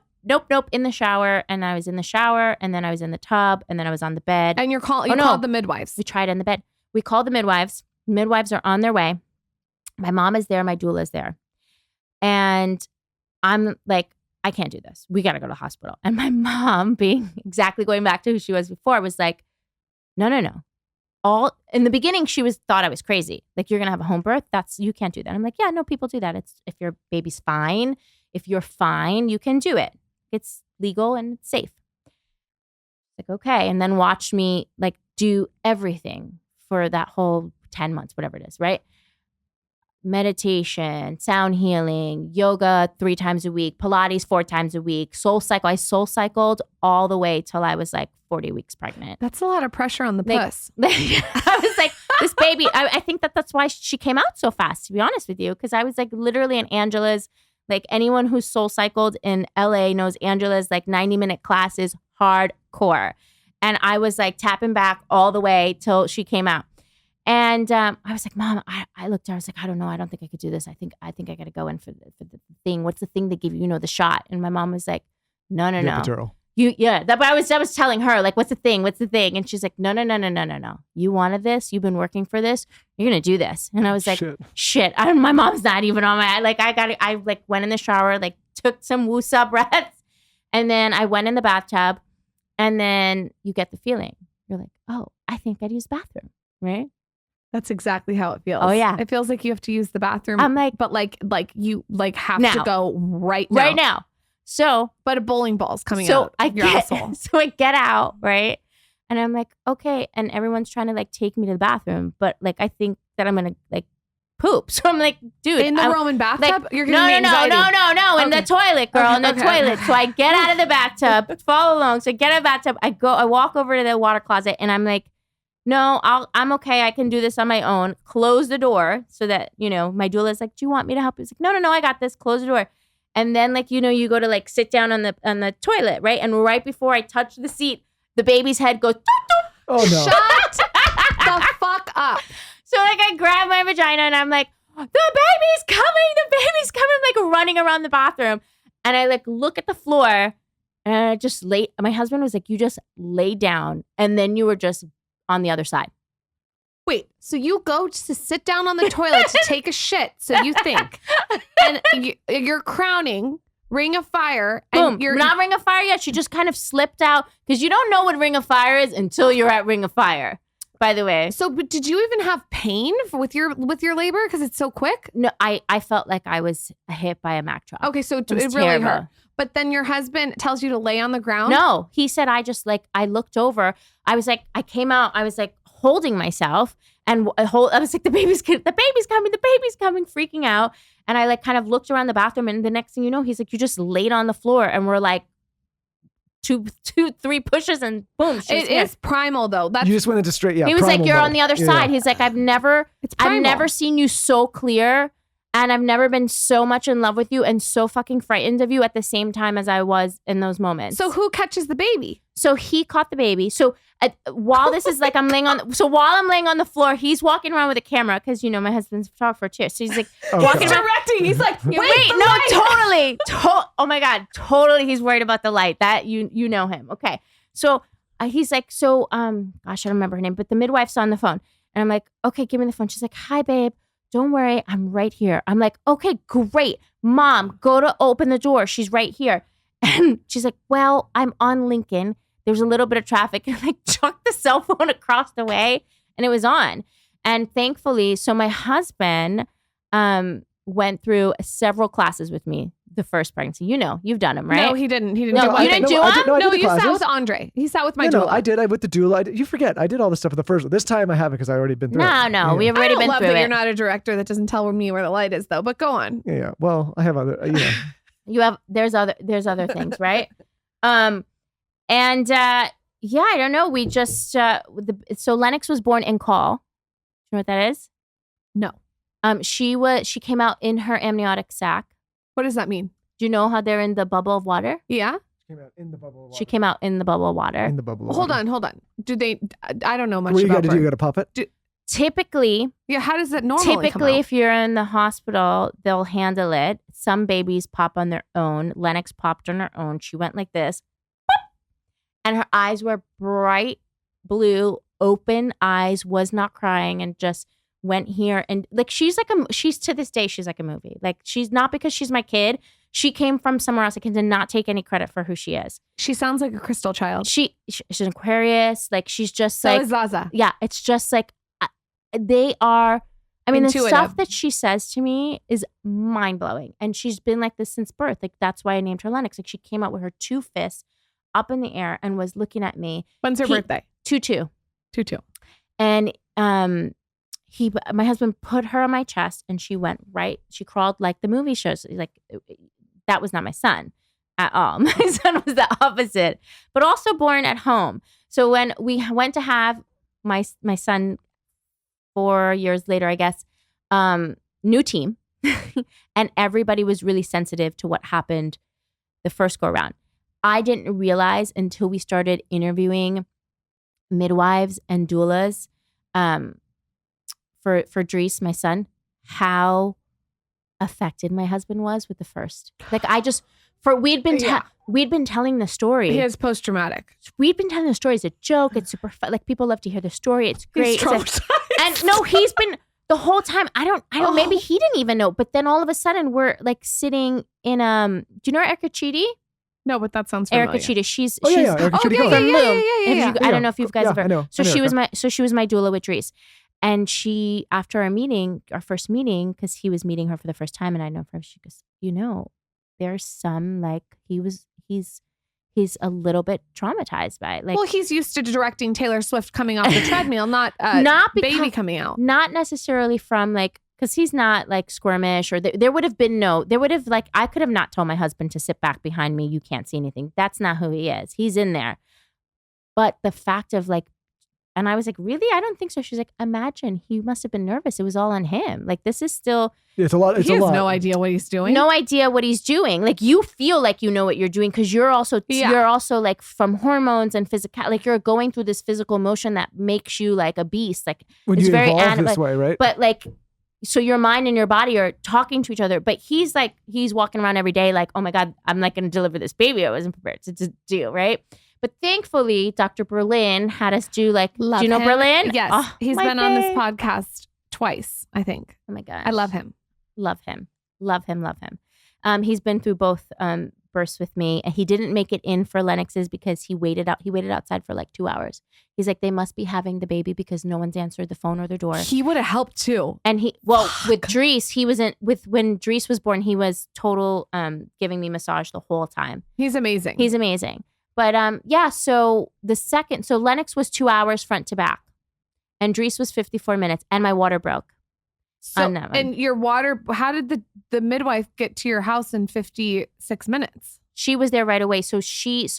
in the shower. And I was in the shower and then I was in the tub and then I was on the bed. And you called the midwives. We tried in the bed. We called the midwives. Midwives are on their way. My mom is there. My doula is there. And I'm like, I can't do this. We got to go to the hospital. And my mom, being exactly going back to who she was before, was like, no. All in the beginning, she thought I was crazy. Like, you're going to have a home birth? You can't do that. I'm like, yeah, no, people do that. It's if your baby's fine, if you're fine, you can do it. It's legal and it's safe. Like, okay. And then watch me like do everything for that whole 10 months, whatever it is, right? Meditation, sound healing, yoga 3 times a week, Pilates 4 times a week, soul cycle. I soul cycled all the way till I was like 40 weeks pregnant. That's a lot of pressure on the puss. I was like, this baby, I think that's why she came out so fast, to be honest with you. Because I was like literally in Angela's, like anyone who's soul cycled in LA knows Angela's like 90-minute class is hardcore. And I was like tapping back all the way till she came out. And I was like, Mom, I looked at her. I was like, I don't know. I don't think I could do this. I think I got to go in for the thing. What's the thing they give you? The shot. And my mom was like, no. Epidural. But I was telling her like, what's the thing? And she's like, no. You wanted this. You've been working for this. You're gonna do this. And I was like, shit. My mom's not even on my. Like I went in the shower, like took some woosah breaths, and then I went in the bathtub, and then you get the feeling. You're like, oh, I think I'd use the bathroom, right? That's exactly how it feels. Oh yeah. It feels like you have to use the bathroom. I'm like, but like you have now. to go right now. Right now. So, but a bowling ball's coming out. Your asshole. So I get out, right? And I'm like, okay. And everyone's trying to like take me to the bathroom, but like I think that I'm gonna like poop. So I'm like, dude, in the Roman bathtub, like, you're gonna be anxiety. No, in the toilet, girl, in the toilet. So I get out of the bathtub, follow along. So I get out of the bathtub, I walk over to the water closet, and I'm like, no, I'm okay. I can do this on my own. Close the door so that, my doula's like, do you want me to help you? It's like, no, I got this. Close the door. And then like, you go to like sit down on the toilet, right? And right before I touch the seat, the baby's head goes, doop, doop. Oh no. Shut the fuck up. So like I grab my vagina and I'm like, the baby's coming. I'm like running around the bathroom. And I like look at the floor and I just my husband was like, you just lay down and then you were just on the other side. Wait, so you go to sit down on the toilet to take a shit, so you think, and you're crowning Ring of Fire. And Boom, you're not Ring of Fire yet. She just kind of slipped out because you don't know what Ring of Fire is until you're at Ring of Fire, by the way. So, but did you even have pain with your labor because it's so quick? No, I felt like I was hit by a Mack truck. Okay, so it really hurt. But then your husband tells you to lay on the ground? No, he said I looked over. I was like, I came out. I was like holding myself and I was like, the baby's coming, freaking out. And I like kind of looked around the bathroom and the next thing you know, he's like, you just laid on the floor and we're like 2-3 pushes and boom. It is primal though. You just went into straight, He was like, you're on the other side. He's like, I've never seen you so clear. And I've never been so much in love with you and so fucking frightened of you at the same time as I was in those moments. So who catches the baby? So he caught the baby. So while this is like, while I'm laying on the floor, he's walking around with a camera because, you know, my husband's a photographer too. So he's like, walking around. Directing. He's like, wait, no, totally. Oh my God, totally. He's worried about the light. That you know him. Okay. So he's like, gosh, I don't remember her name, but the midwife's on the phone. And I'm like, okay, give me the phone. She's like, hi, babe. Don't worry, I'm right here. I'm like, okay, great. Mom, go to open the door. She's right here. And she's like, well, I'm on Lincoln. There's a little bit of traffic. And like chucked the cell phone across the way and it was on. And thankfully, so my husband went through several classes with me the first pregnancy. You know, you've done them, right? No, he didn't. He didn't. No, you didn't do them? No, you sat with Andre. He sat with my doula. No, I did. I with the doula. You forget. I did all the stuff with the first one. This time I haven't because I already been through it. No, we have already been through it. I love that you're not a director that doesn't tell me where the light is, though. But go on. Yeah. Well, I have other. There's other things, right? Yeah, I don't know. We just so Lennox was born in call. You know what that is? No. She came out in her amniotic sac. What does that mean? Do you know how they're in the bubble of water? Yeah. She came out in the bubble of water. In the bubble of water. Hold on. Do they? I don't know much about it. What you got to do? You got to pop it? Typically. Yeah, how does that normally come out? If you're in the hospital, they'll handle it. Some babies pop on their own. Lennox popped on her own. She went like this. And her eyes were bright blue, open eyes, was not crying, and just went here. And like, she's to this day, she's like a movie. Like, she's not because she's my kid. She came from somewhere else. I can not take any credit for who she is. She sounds like a crystal child. She's an Aquarius. Like, she's just so is Zaza. Yeah, it's just like, they are, I mean, intuitive. The stuff that she says to me is mind-blowing. And she's been like this since birth. Like, that's why I named her Lennox. Like, she came out with her 2 fists up in the air and was looking at me. When's her birthday? 2-2. 2-2. And my husband put her on my chest and she crawled like the movie shows. Like, that was not my son at all. My son was the opposite, but also born at home. So when we went to have my son 4 years later, I guess, new team, and everybody was really sensitive to what happened the first go around. I didn't realize until we started interviewing midwives and doulas for Dries, my son, how affected my husband was with the first. Like, we'd been telling the story. He has post-traumatic. We'd been telling the story as a joke. It's super fun. Like, people love to hear the story. It's great. And no, he's been the whole time. I don't maybe he didn't even know. But then all of a sudden we're like sitting in do you know Erica Chidi? No, but that sounds familiar. Erica Chidi. She's Erica Chidi. Yeah. I don't know if you guys ever. So she was my doula with Dries. And she, after our first meeting, because he was meeting her for the first time, and I know she goes, you know, there's some, like, he's a little bit traumatized by it. Like, well, he's used to directing Taylor Swift coming off the treadmill, not baby coming out. Not necessarily from, like, because he's not like squirmish, or there would have like, I could have not told my husband to sit back behind me. You can't see anything. That's not who he is. He's in there. But the fact of like, and I was like, really? I don't think so. She's like, imagine, he must have been nervous. It was all on him. Like, this is still. It's a lot. He has no idea what he's doing. No idea what he's doing. Like, you feel like you know what you're doing because you're also like from hormones and physical. Like, you're going through this physical motion that makes you like a beast. Like, when it's you very evolve this way, right? But like, so your mind and your body are talking to each other. But he's walking around every day like, oh my God, I'm like going to deliver this baby I wasn't prepared to do, right? But thankfully, Dr. Berlin had us do like, Love do you know him. Berlin? Yes. Oh, He's my been on this babe. podcast twice, I think. Oh my gosh. I love him. Love him. Love him. Love him. He's been through both births with me, and he didn't make it in for Lennox's because he waited outside for like 2 hours. He's like, they must be having the baby because no one's answered the phone or the door. He would have with Dries, when Dries was born, he was total giving me massage the whole time. He's amazing. But so Lennox was 2 hours front to back, and Dries was 54 minutes, and my water broke. And your water, how did the midwife get to your house in 56 minutes? She was there right away. So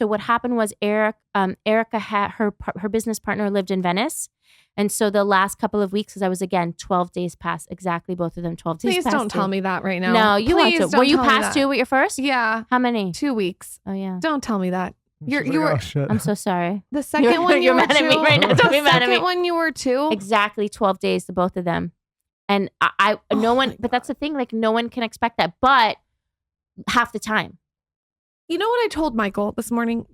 what happened was Erica had her business partner lived in Venice. And so the last couple of weeks, because I was again 12 days past, exactly both of them 12 days past. Please don't tell me that right now. No, you Please want to. don't Were you tell me past that. 2 with your first? Yeah. How many? 2 weeks. Oh yeah. Don't tell me that. You She's were. like, oh, shit. I'm so sorry. The second one you You're were mad at me 2? right now. Don't be mad at me. The second one you were 2? Exactly 12 days, the both of them. And but that's the thing, like no one can expect that, but half the time. You know what I told Michael this morning?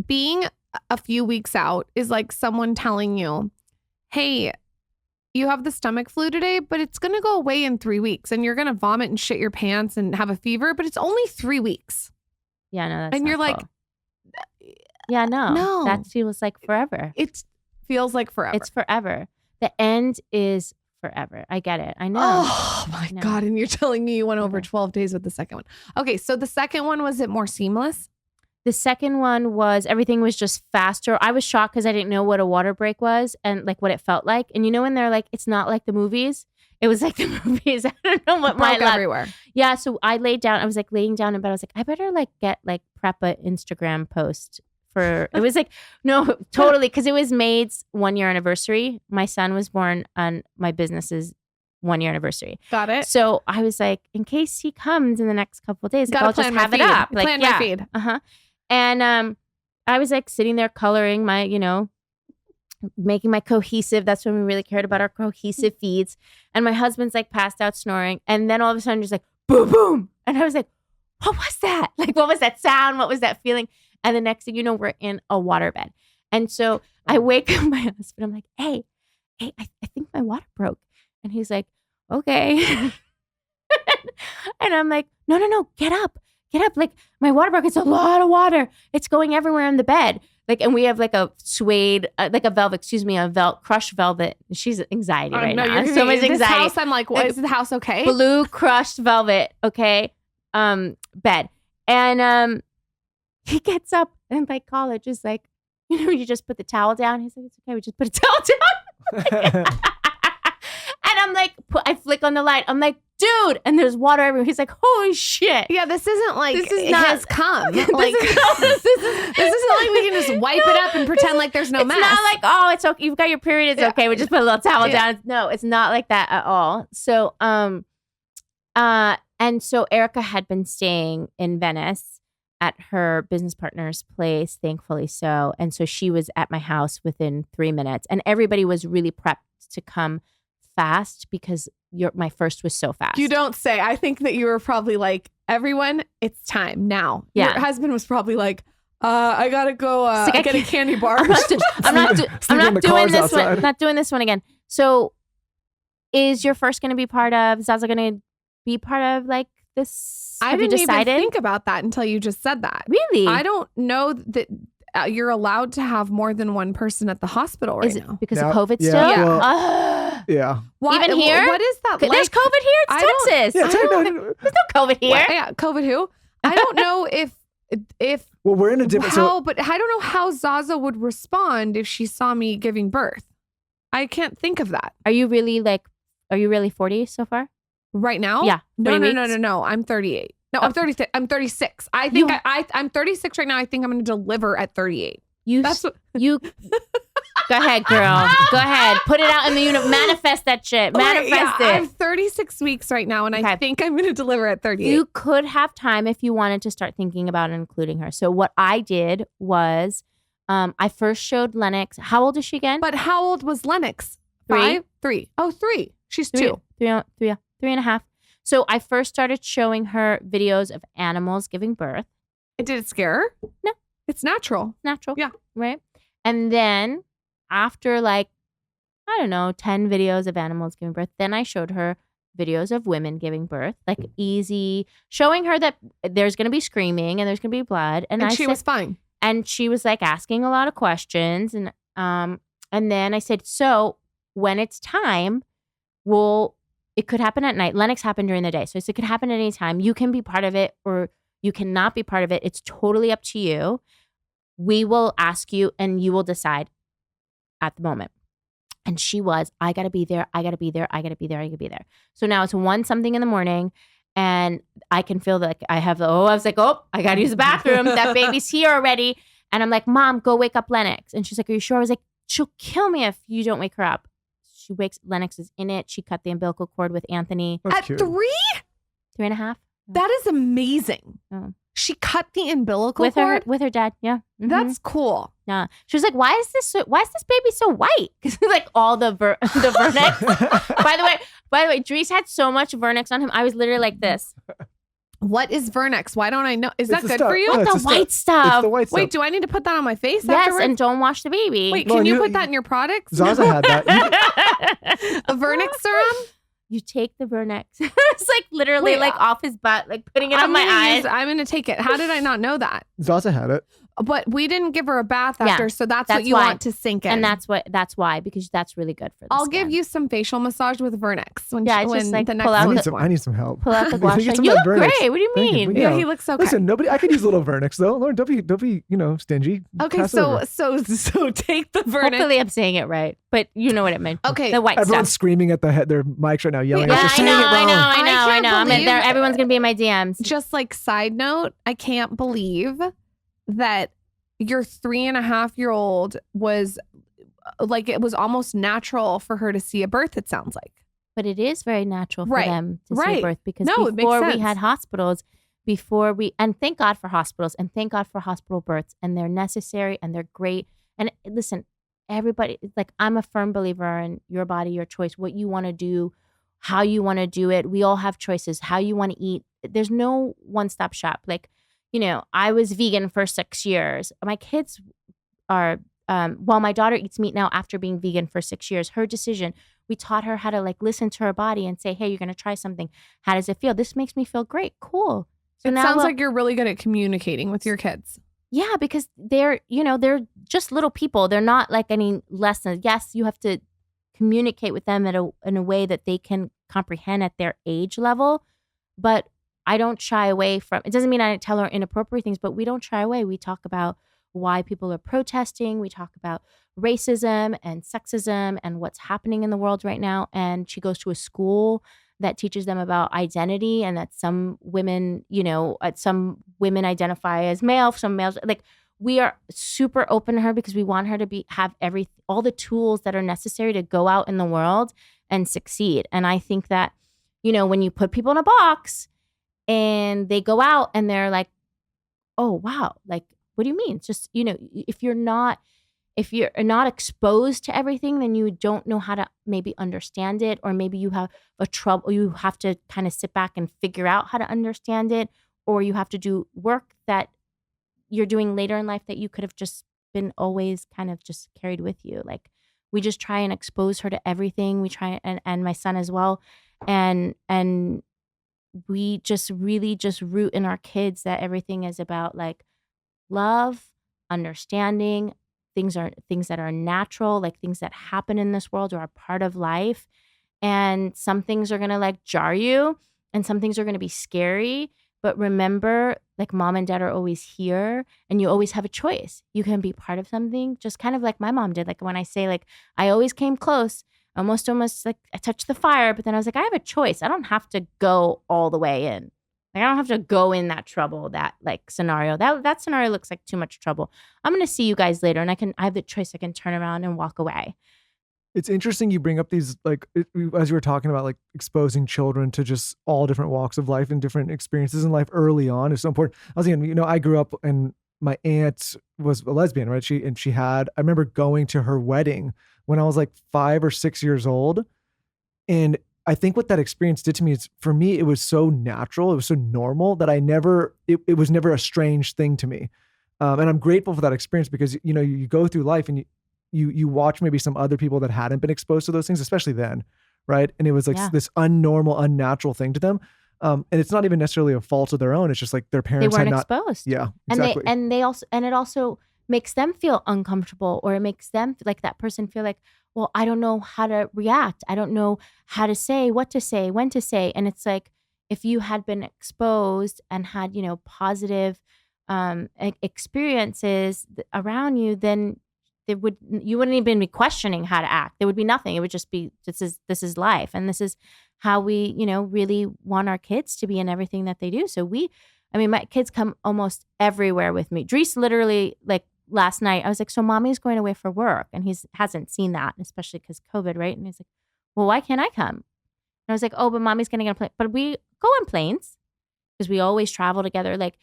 Being a few weeks out is like someone telling you, hey, you have the stomach flu today, but it's going to go away in 3 weeks and you're going to vomit and shit your pants and have a fever, but it's only 3 weeks. Yeah, no, that's and not you're like, cool. Yeah, no. That feels like forever. It feels like forever. It's forever. The end is forever. I get it. I know. Oh my God. And you're telling me you went over 12 days with the second one. Okay. So the second one, was it more seamless? The second one was, everything was just faster. I was shocked because I didn't know what a water break was and like what it felt like. And you know when they're like, it's not like the movies? It was like the movies. I don't know what my everywhere. Yeah. So I laid down. I was like laying down in bed. I was like, I better like get like prep a Instagram post for. It was like, no, totally, because it was Maid's 1 year anniversary. My son was born on my business's 1 year anniversary. Got it. So I was like, in case he comes in the next couple of days, like, I'll just have it up. Like, plan my feed. And I was like sitting there coloring my, making my cohesive. That's when we really cared about our cohesive feeds. And my husband's like passed out snoring. And then all of a sudden just like boom, boom. And I was like, what was that? Like, what was that sound? What was that feeling? And the next thing you know, we're in a waterbed. And so I wake up my husband. I'm like, hey, I think my water broke. And he's like, okay. And I'm like, no, get up. Like, my water broke. It's a lot of water. It's going everywhere in the bed. Like, and we have like a suede, crushed velvet. She's anxiety right now. So much anxiety. This house, I'm like, what, is the house okay? Blue crushed velvet, okay, bed. And he gets up and like college is like, you just put the towel down. He's like, it's okay. We just put a towel down. And I'm like, I flick on the light. I'm like, dude, and there's water everywhere. He's like, holy shit. Yeah, this isn't like this is not, has come. This like, this isn't like we can just wipe it up and pretend like there's no mess. It's not like, oh, it's okay. You've got your period. It's okay. We just put a little towel down. No, it's not like that at all. So, and so Erica had been staying in Venice at her business partner's place, thankfully so. And so she was at my house within 3 minutes, and everybody was really prepped to come fast because my first was so fast. You don't say. I think that you were probably like, everyone, it's time now. Yeah. Your husband was probably like, I gotta go get a candy bar. I'm not doing this one. Not doing this one again. So is your first going to be part of, Zaza going to be part of like this? I didn't even think about that until you just said that. Really? I don't know that you're allowed to have more than one person at the hospital right now. Because of COVID yeah, still? Well, yeah. Why, even here? What is that like? There's COVID here? It's Texas. Yeah, there's no COVID here. What? Yeah, COVID who? I don't know if well, we're in a different but I don't know how Zaza would respond if she saw me giving birth. I can't think of that. Are you really 40 so far? Right now? Yeah. No. I'm 38. No, I'm 36. I'm 36. I think I'm 36 right now. I think I'm going to deliver at 38. You go ahead, girl. Go ahead. Put it out in the universe. Manifest that shit. Manifest it. I'm 36 weeks right now, and I think I'm going to deliver at 38. You could have time if you wanted to start thinking about including her. So what I did was I first showed Lennox. How old is she again? But how old was Lennox? 3. 3. Oh, 3. She's 2. 3.5. So I first started showing her videos of animals giving birth. Did it scare her? No. It's natural. Natural. Yeah. Right. And then after like, I don't know, 10 videos of animals giving birth, then I showed her videos of women giving birth, like easy, showing her that there's going to be screaming and there's going to be blood. And she was fine. And she was like asking a lot of questions. And then I said, so when it's time, it could happen at night. Lennox happened during the day. So it could happen at any time. You can be part of it or you cannot be part of it. It's totally up to you. We will ask you and you will decide at the moment. And she was, I got to be there. I got to be there. I got to be there. I got to be there. So now it's 1-something in the morning and I can feel like I was like, I got to use the bathroom. That baby's here already. And I'm like, Mom, go wake up Lennox. And she's like, are you sure? I was like, she'll kill me if you don't wake her up. She wakes, Lennox is in it. She cut the umbilical cord with Anthony. That's At cute. 3? 3.5. That is amazing. Oh. She cut the umbilical cord with her dad. Yeah. Mm-hmm. That's cool. Yeah. She was like, why is this baby so white? Because like all the vernix. By the way, Dries had so much vernix on him. I was literally like this. What is vernix? Why don't I know? Is It's that the good stuff. for you? No, What it's the white stuff? It's the white stuff. Wait, do I need to put that on my face Yes, afterwards? and don't wash the baby. Wait, Well, can you you- put that in your products? Zaza had that. A vernix serum? You take the vernix. It's like literally Wait, like off his butt, like putting it on my eyes. I'm going to take it. How did I not know that? Zaza had it. But we didn't give her a bath Yeah, after, so that's what that's you why. want to sink in. And that's why, because that's really good for the I'll skin. give you some facial massage with vernix when, Yeah, it's when just like the pull next out one the- is I need some help. Pull out the Let me wash. get some You of look that vernix. great. What do you Thank mean? you. Yeah, Yeah. he looks okay. Listen, I could use a little vernix though. Lauren, don't be stingy. Okay, Pass it over. so take the vernix. Hopefully I'm saying it right, but you know what it meant. Okay, The white Everyone's stuff. screaming at their mics right now, yelling. Yeah, at Yeah, us, I "You're know, saying it I wrong." know. I can't I mean, believe- everyone's gonna be in my DMs. Just like side note, I can't believe that your 3.5-year-old was like, it was almost natural for her to see a birth, it sounds like. But it is very natural for Right. them to see Right. birth because No, it makes before we sense. had hospitals, and thank God for hospitals and thank God for hospital births, and they're necessary and they're great. And listen, everybody, like, I'm a firm believer in your body, your choice, what you want to do, how you want to do it. We all have choices, how you want to eat. There's no one-stop shop. Like, I was vegan for 6 years. My kids are, my daughter eats meat now after being vegan for 6 years. Her decision. We taught her how to like listen to her body and say, hey, you're going to try something. How does it feel? This makes me feel great. Cool. So It now sounds like you're really good at communicating with your kids. yeah, because they're just little people. They're not like any less than, yes, you have to communicate with them in a way that they can comprehend at their age level. But I don't shy away from, it doesn't mean I tell her inappropriate things, but we don't shy away. We talk about why people are protesting. We talk about racism and sexism and what's happening in the world right now. And she goes to a school that teaches them about identity and that some women, some women identify as male, some males, like, we are super open to her because we want her to have all the tools that are necessary to go out in the world and succeed. And I think that, when you put people in a box and they go out and they're like, oh, wow, like, what do you mean? It's just, if you're not exposed to everything, then you don't know how to maybe understand it, or maybe you have you have to kind of sit back and figure out how to understand it, or you have to do work that you're doing later in life that you could have just been always kind of just carried with you. Like, we just try and expose her to everything. We try, and my son as well. And we just really just root in our kids that everything is about like love, understanding, things that are natural, like things that happen in this world or are part of life. And some things are going to like jar you and some things are going to be scary. But remember, like, mom and dad are always here and you always have a choice. You can be part of something, just kind of like my mom did. Like, when I say, like, I always came close, almost like I touched the fire, but then I was like, I have a choice. I don't have to go all the way in. Like, I don't have to go in that trouble, that like scenario. That scenario looks like too much trouble. I'm going to see you guys later and I have the choice. I can turn around and walk away. It's interesting you bring up these, like, as you were talking about, like, exposing children to just all different walks of life and different experiences in life early on is so important. I was thinking, I grew up and my aunt was a lesbian, right? I remember going to her wedding when I was like 5 or 6 years old. And I think what that experience did to me is, for me, it was so natural. It was so normal that it was never a strange thing to me. And I'm grateful for that experience because, you know, you go through life and you watch maybe some other people that hadn't been exposed to those things, especially then, right? And it was like this unnormal, unnatural thing to them. And it's not even necessarily a fault of their own. It's just like their parents weren't exposed. Yeah, exactly. And it also makes them feel uncomfortable, or it makes them like that person feel like, well, I don't know how to react. I don't know how to say, what to say, when to say. And it's like, if you had been exposed and had, you know, positive experiences around you, then you wouldn't even be questioning how to act. There would be nothing. It would just be, this is life. And this is how we, you know, really want our kids to be in everything that they do. So my kids come almost everywhere with me. Dries literally, like last night, I was like, so mommy's going away for work. And he hasn't seen that, especially because COVID, right? And he's like, well, why can't I come? And I was like, oh, but mommy's going to get on a plane. But we go on planes because we always travel together. Like,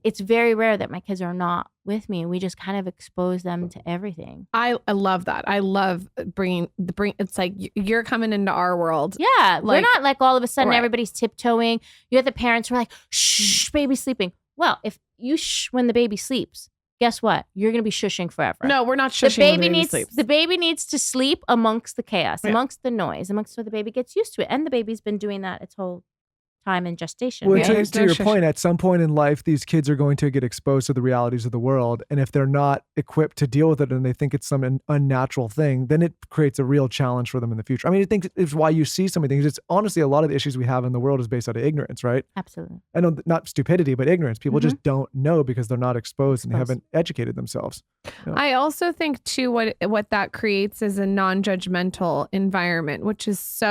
it's very rare that my kids are not with me. We just kind of expose them to everything. I love that. I love bringing it's like you're coming into our world. Yeah. We're not like all of a sudden everybody's tiptoeing. You have the parents who are like, shh, baby's sleeping. Well, if you shh when the baby sleeps, guess what? You're going to be shushing forever. No, we're not shushing when the baby sleeps. The baby needs to sleep amongst the chaos, amongst the noise, so the baby gets used to it. And the baby's been doing that its whole time in gestation. Well, to your point, at some point in life, these kids are going to get exposed to the realities of the world. And if they're not equipped to deal with it and they think it's some unnatural thing, then it creates a real challenge for them in the future. I mean, I think it's why you see some of things. It's honestly a lot of the issues we have in the world is based out of ignorance, right? Absolutely. I know, not stupidity, but ignorance. People just don't know because they're not exposed and they haven't educated themselves. You know? I also think too, what that creates is a non-judgmental environment, which is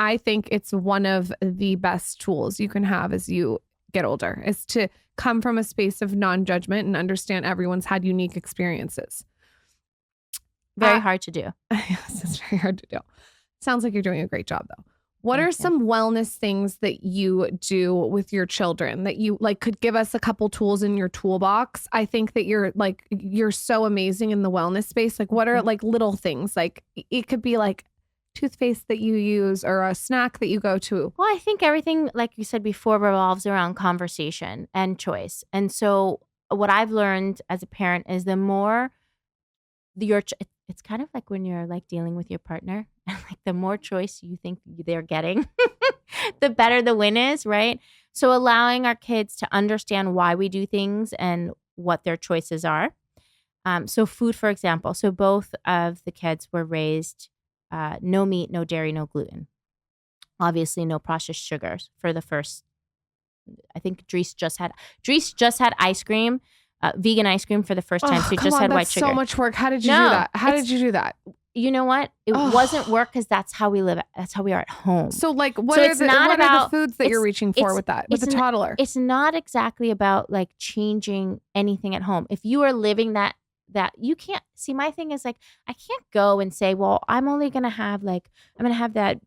I think it's one of the best tools you can have as you get older, is to come from a space of non-judgment and understand everyone's had unique experiences. Very hard to do. Yes, it's very hard to do. Sounds like you're doing a great job though. What are some wellness things that you do with your children that you like could give us a couple tools in your toolbox? I think that you're so amazing in the wellness space. Like what are like little things? Like it could be like toothpaste that you use or a snack that you go to. Well, I think everything, like you said before, revolves around conversation and choice. And so what I've learned as a parent is the more it's kind of like when you're like dealing with your partner, and like the more choice you think they're getting, the better the win is, right? So allowing our kids to understand why we do things and what their choices are. So food, for example. So both of the kids were raised no meat, no dairy, no gluten. Obviously, no processed sugars for the first. I think Dries just had ice cream. Vegan ice cream for the first time. So he just had white sugar. So much work. How did you do that? How did you do that? You know what? It wasn't work because that's how we live. That's how we are at home. So like, what are the foods that you're reaching for with a toddler? It's not exactly about like changing anything at home. If you are living that you can't see. My thing is like, I can't go and say, well, I'm going to have that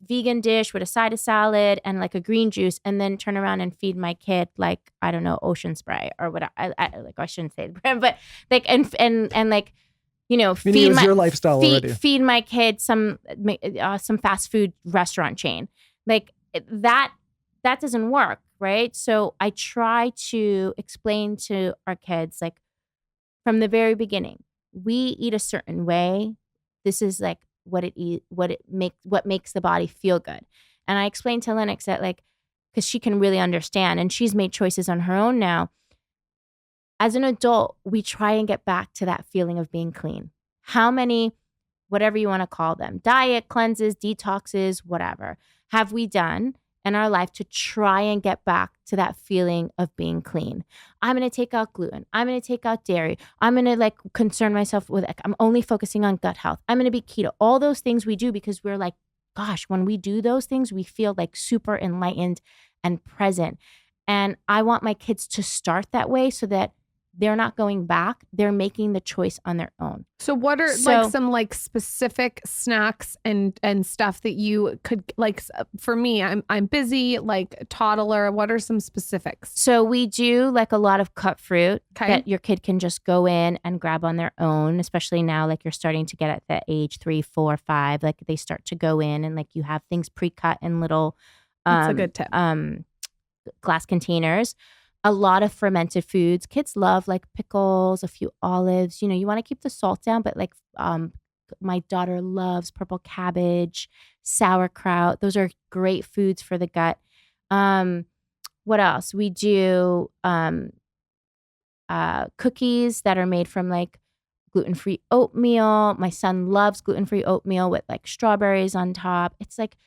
vegan dish with a side of salad and like a green juice, and then turn around and feed my kid like, I don't know, Ocean Spray or what. I shouldn't say the brand, but like and like, you know, feed my kid some fast food restaurant chain. Like that doesn't work, right? So I try to explain to our kids, like from the very beginning, we eat a certain way. This is like what makes the body feel good. And I explained to Lennox that, like, because she can really understand and she's made choices on her own now. As an adult, we try and get back to that feeling of being clean. How many, whatever you want to call them, diet, cleanses, detoxes, whatever, have we done in our life to try and get back to that feeling of being clean? I'm going to take out gluten. I'm going to take out dairy. I'm going to like concern myself with, like, I'm only focusing on gut health. I'm going to be keto. All those things we do because we're like, gosh, when we do those things, we feel like super enlightened and present. And I want my kids to start that way so that they're not going back. They're making the choice on their own. So what are like some like specific snacks and stuff that you could like, for me, I'm busy, like toddler. What are some specifics? So we do like a lot of cut fruit that your kid can just go in and grab on their own, especially now, like you're starting to get at the age 3, 4, 5, like they start to go in and like you have things pre-cut in little, that's a good tip. Glass containers. a lot of fermented foods. Kids love like pickles, a few olives. You know, you want to keep the salt down, but like my daughter loves purple cabbage, sauerkraut. Those are great foods for the gut. What else? We do cookies that are made from like gluten-free oatmeal. My son loves gluten-free oatmeal with like strawberries on top. It's like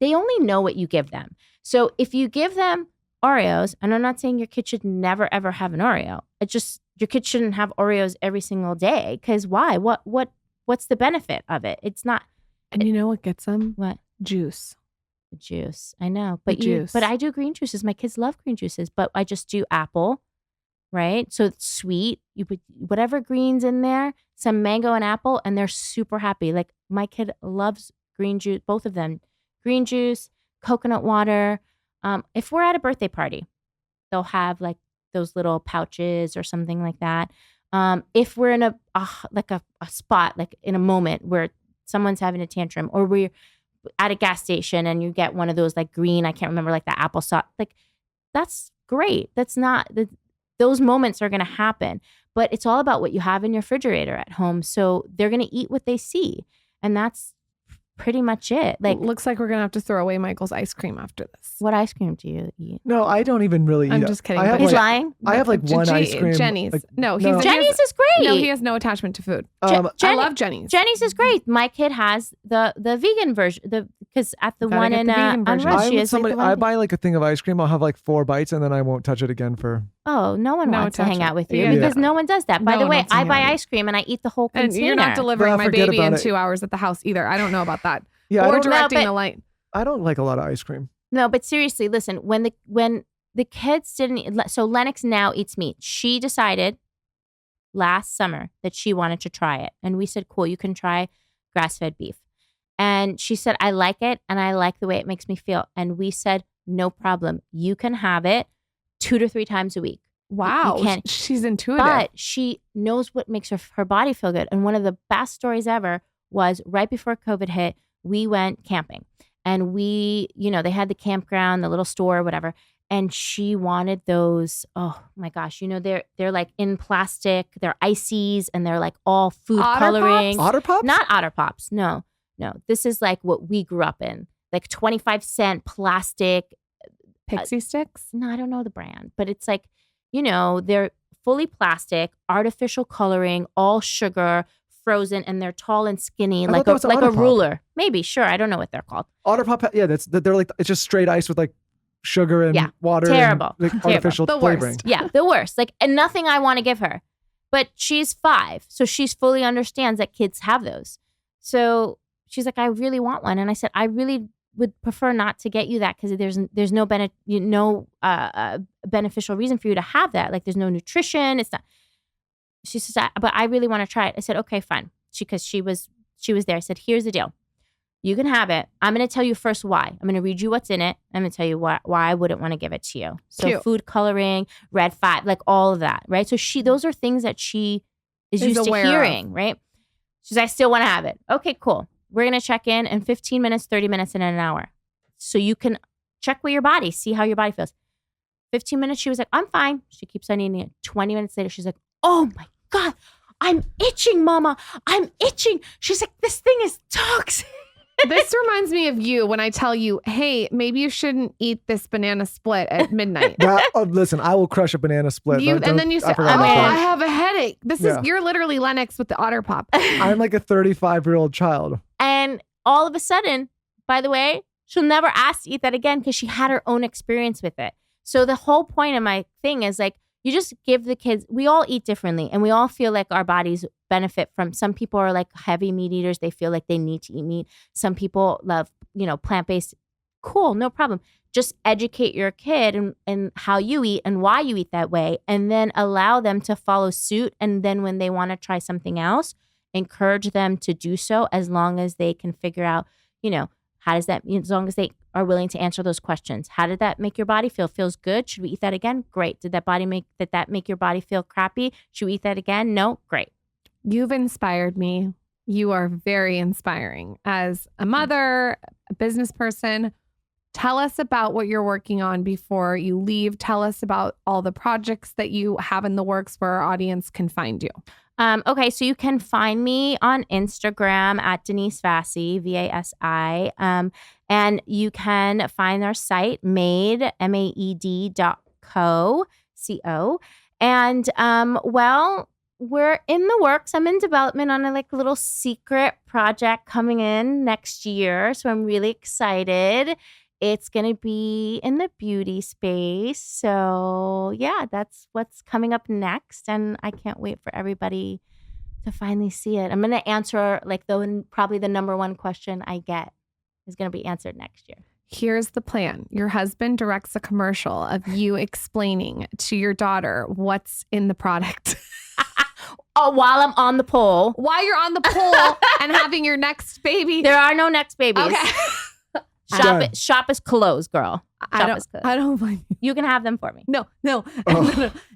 they only know what you give them. So if you give them Oreos, and I'm not saying your kid should never ever have an Oreo. It's just your kid shouldn't have Oreos every single day. Because why? What's the benefit of it? It's not. And you know what gets them? What? Juice. Juice. I know, but juice. But I do green juices. My kids love green juices, but I just do apple, right? So it's sweet. You put whatever greens in there, some mango and apple, and they're super happy. Like my kid loves green juice. Both of them, green juice, coconut water. If we're at a birthday party, they'll have like those little pouches or something like that. If we're in a spot, like in a moment where someone's having a tantrum, or we're at a gas station and you get one of those like green, I can't remember, like the applesauce, like that's great. That's not, those moments are going to happen, but it's all about what you have in your refrigerator at home. So they're going to eat what they see. And that's pretty much it. Like, looks like we're gonna have to throw away Michael's ice cream after this. what ice cream do you eat? No, I don't even really eat. I'm just kidding. He's lying. I have like one ice cream. Jenny's. Like, Jenny's is great. No, he has no attachment to food. I love Jenny's. Jenny's is great. My kid has the vegan version. Because at the one in on Rush, she has I buy like a thing of ice cream. I'll have like 4 bites and then I won't touch it again for. Oh, no one wants to hang out with you because no one does that. By the way, I buy ice cream and I eat the whole container. And you're not delivering my baby in 2 hours at the house either. I don't know about that. Yeah, or directing the light. I don't like a lot of ice cream. No, but seriously, listen. When the kids didn't, so Lennox now eats meat. She decided last summer that she wanted to try it, and we said, "Cool, you can try grass-fed beef." And she said, "I like it, and I like the way it makes me feel." And we said, "No problem. You can have it 2 to 3 times a week." Wow, she's intuitive, but she knows what makes her body feel good. And one of the best stories ever was right before COVID hit. We went camping and they had the campground, the little store, whatever. And she wanted those. Oh my gosh. They're like in plastic, they're ices and they're like all food coloring. Otter Pops? Not Otter Pops. No. This is like what we grew up in. Like 25-cent plastic. Pixie sticks? No, I don't know the brand, but it's like, they're fully plastic, artificial coloring, all sugar, frozen, and they're tall and skinny, like a ruler. Maybe, sure. I don't know what they're called. Otter Pop, yeah, they're like, it's just straight ice with like sugar and water. Terrible. And, like, artificial flavoring. Yeah, the worst. Like, and nothing I want to give her. But she's 5, so she's fully understands that kids have those. So she's like, I really want one. And I said, I really would prefer not to get you that because there's no beneficial reason for you to have that. Like, there's no nutrition. It's not. She says, but I really want to try it. I said, okay, fine. Because she was there. I said, here's the deal. You can have it. I'm going to tell you first why. I'm going to read you what's in it. I'm going to tell you why I wouldn't want to give it to you. So Cute. Food coloring, red fat, like all of that, right? So those are things that she is used to hearing, right? She says, I still want to have it. Okay, cool. We're going to check in 15 minutes, 30 minutes, and an hour. So you can check with your body, see how your body feels. 15 minutes, she was like, I'm fine. She keeps on eating it. 20 minutes later, she's like, oh my God, I'm itching, Mama. I'm itching. She's like, this thing is toxic. This reminds me of you when I tell you, hey, maybe you shouldn't eat this banana split at midnight. Listen, I will crush a banana split. And then you say, I have a headache. You're literally Lennox with the Otter Pop. I'm like a 35-year-old child. And all of a sudden, by the way, she'll never ask to eat that again because she had her own experience with it. So the whole point of my thing is like, you just give the kids, we all eat differently and we all feel like our bodies benefit from, some people are like heavy meat eaters. They feel like they need to eat meat. Some people love, plant-based. Cool, no problem. Just educate your kid and how you eat and why you eat that way, and then allow them to follow suit. And then when they want to try something else, encourage them to do so as long as they can figure out, how does that, as long as they are willing to answer those questions. How did that make your body feel? Feels good? Should we eat that again? Great. Did that make your body feel crappy? Should we eat that again? No? Great. You've inspired me. You are very inspiring as a mother, a business person. Tell us about what you're working on before you leave. Tell us about all the projects that you have in the works where our audience can find you. Okay, so you can find me on Instagram at Denise Vasi, Vasi. And you can find our site, maed.co. And, well, we're in the works. I'm in development on a little secret project coming in next year. So I'm really excited. It's going to be in the beauty space. So yeah, that's what's coming up next. And I can't wait for everybody to finally see it. I'm going to answer probably the number one question I get is going to be answered next year. Here's the plan. Your husband directs a commercial of you explaining to your daughter what's in the product. Oh, while I'm on the pole. While you're on the pole and having your next baby. There are no next babies. Okay. Shop is closed, girl. I don't blame you. You can have them for me. No.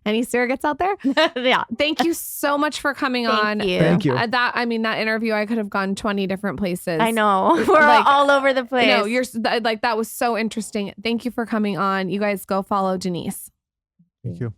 Any surrogates out there? Yeah. Thank you so much for coming on. Thank you. That interview, I could have gone 20 different places. I know. We're all over the place. No, that was so interesting. Thank you for coming on. You guys go follow Denise. Thank you.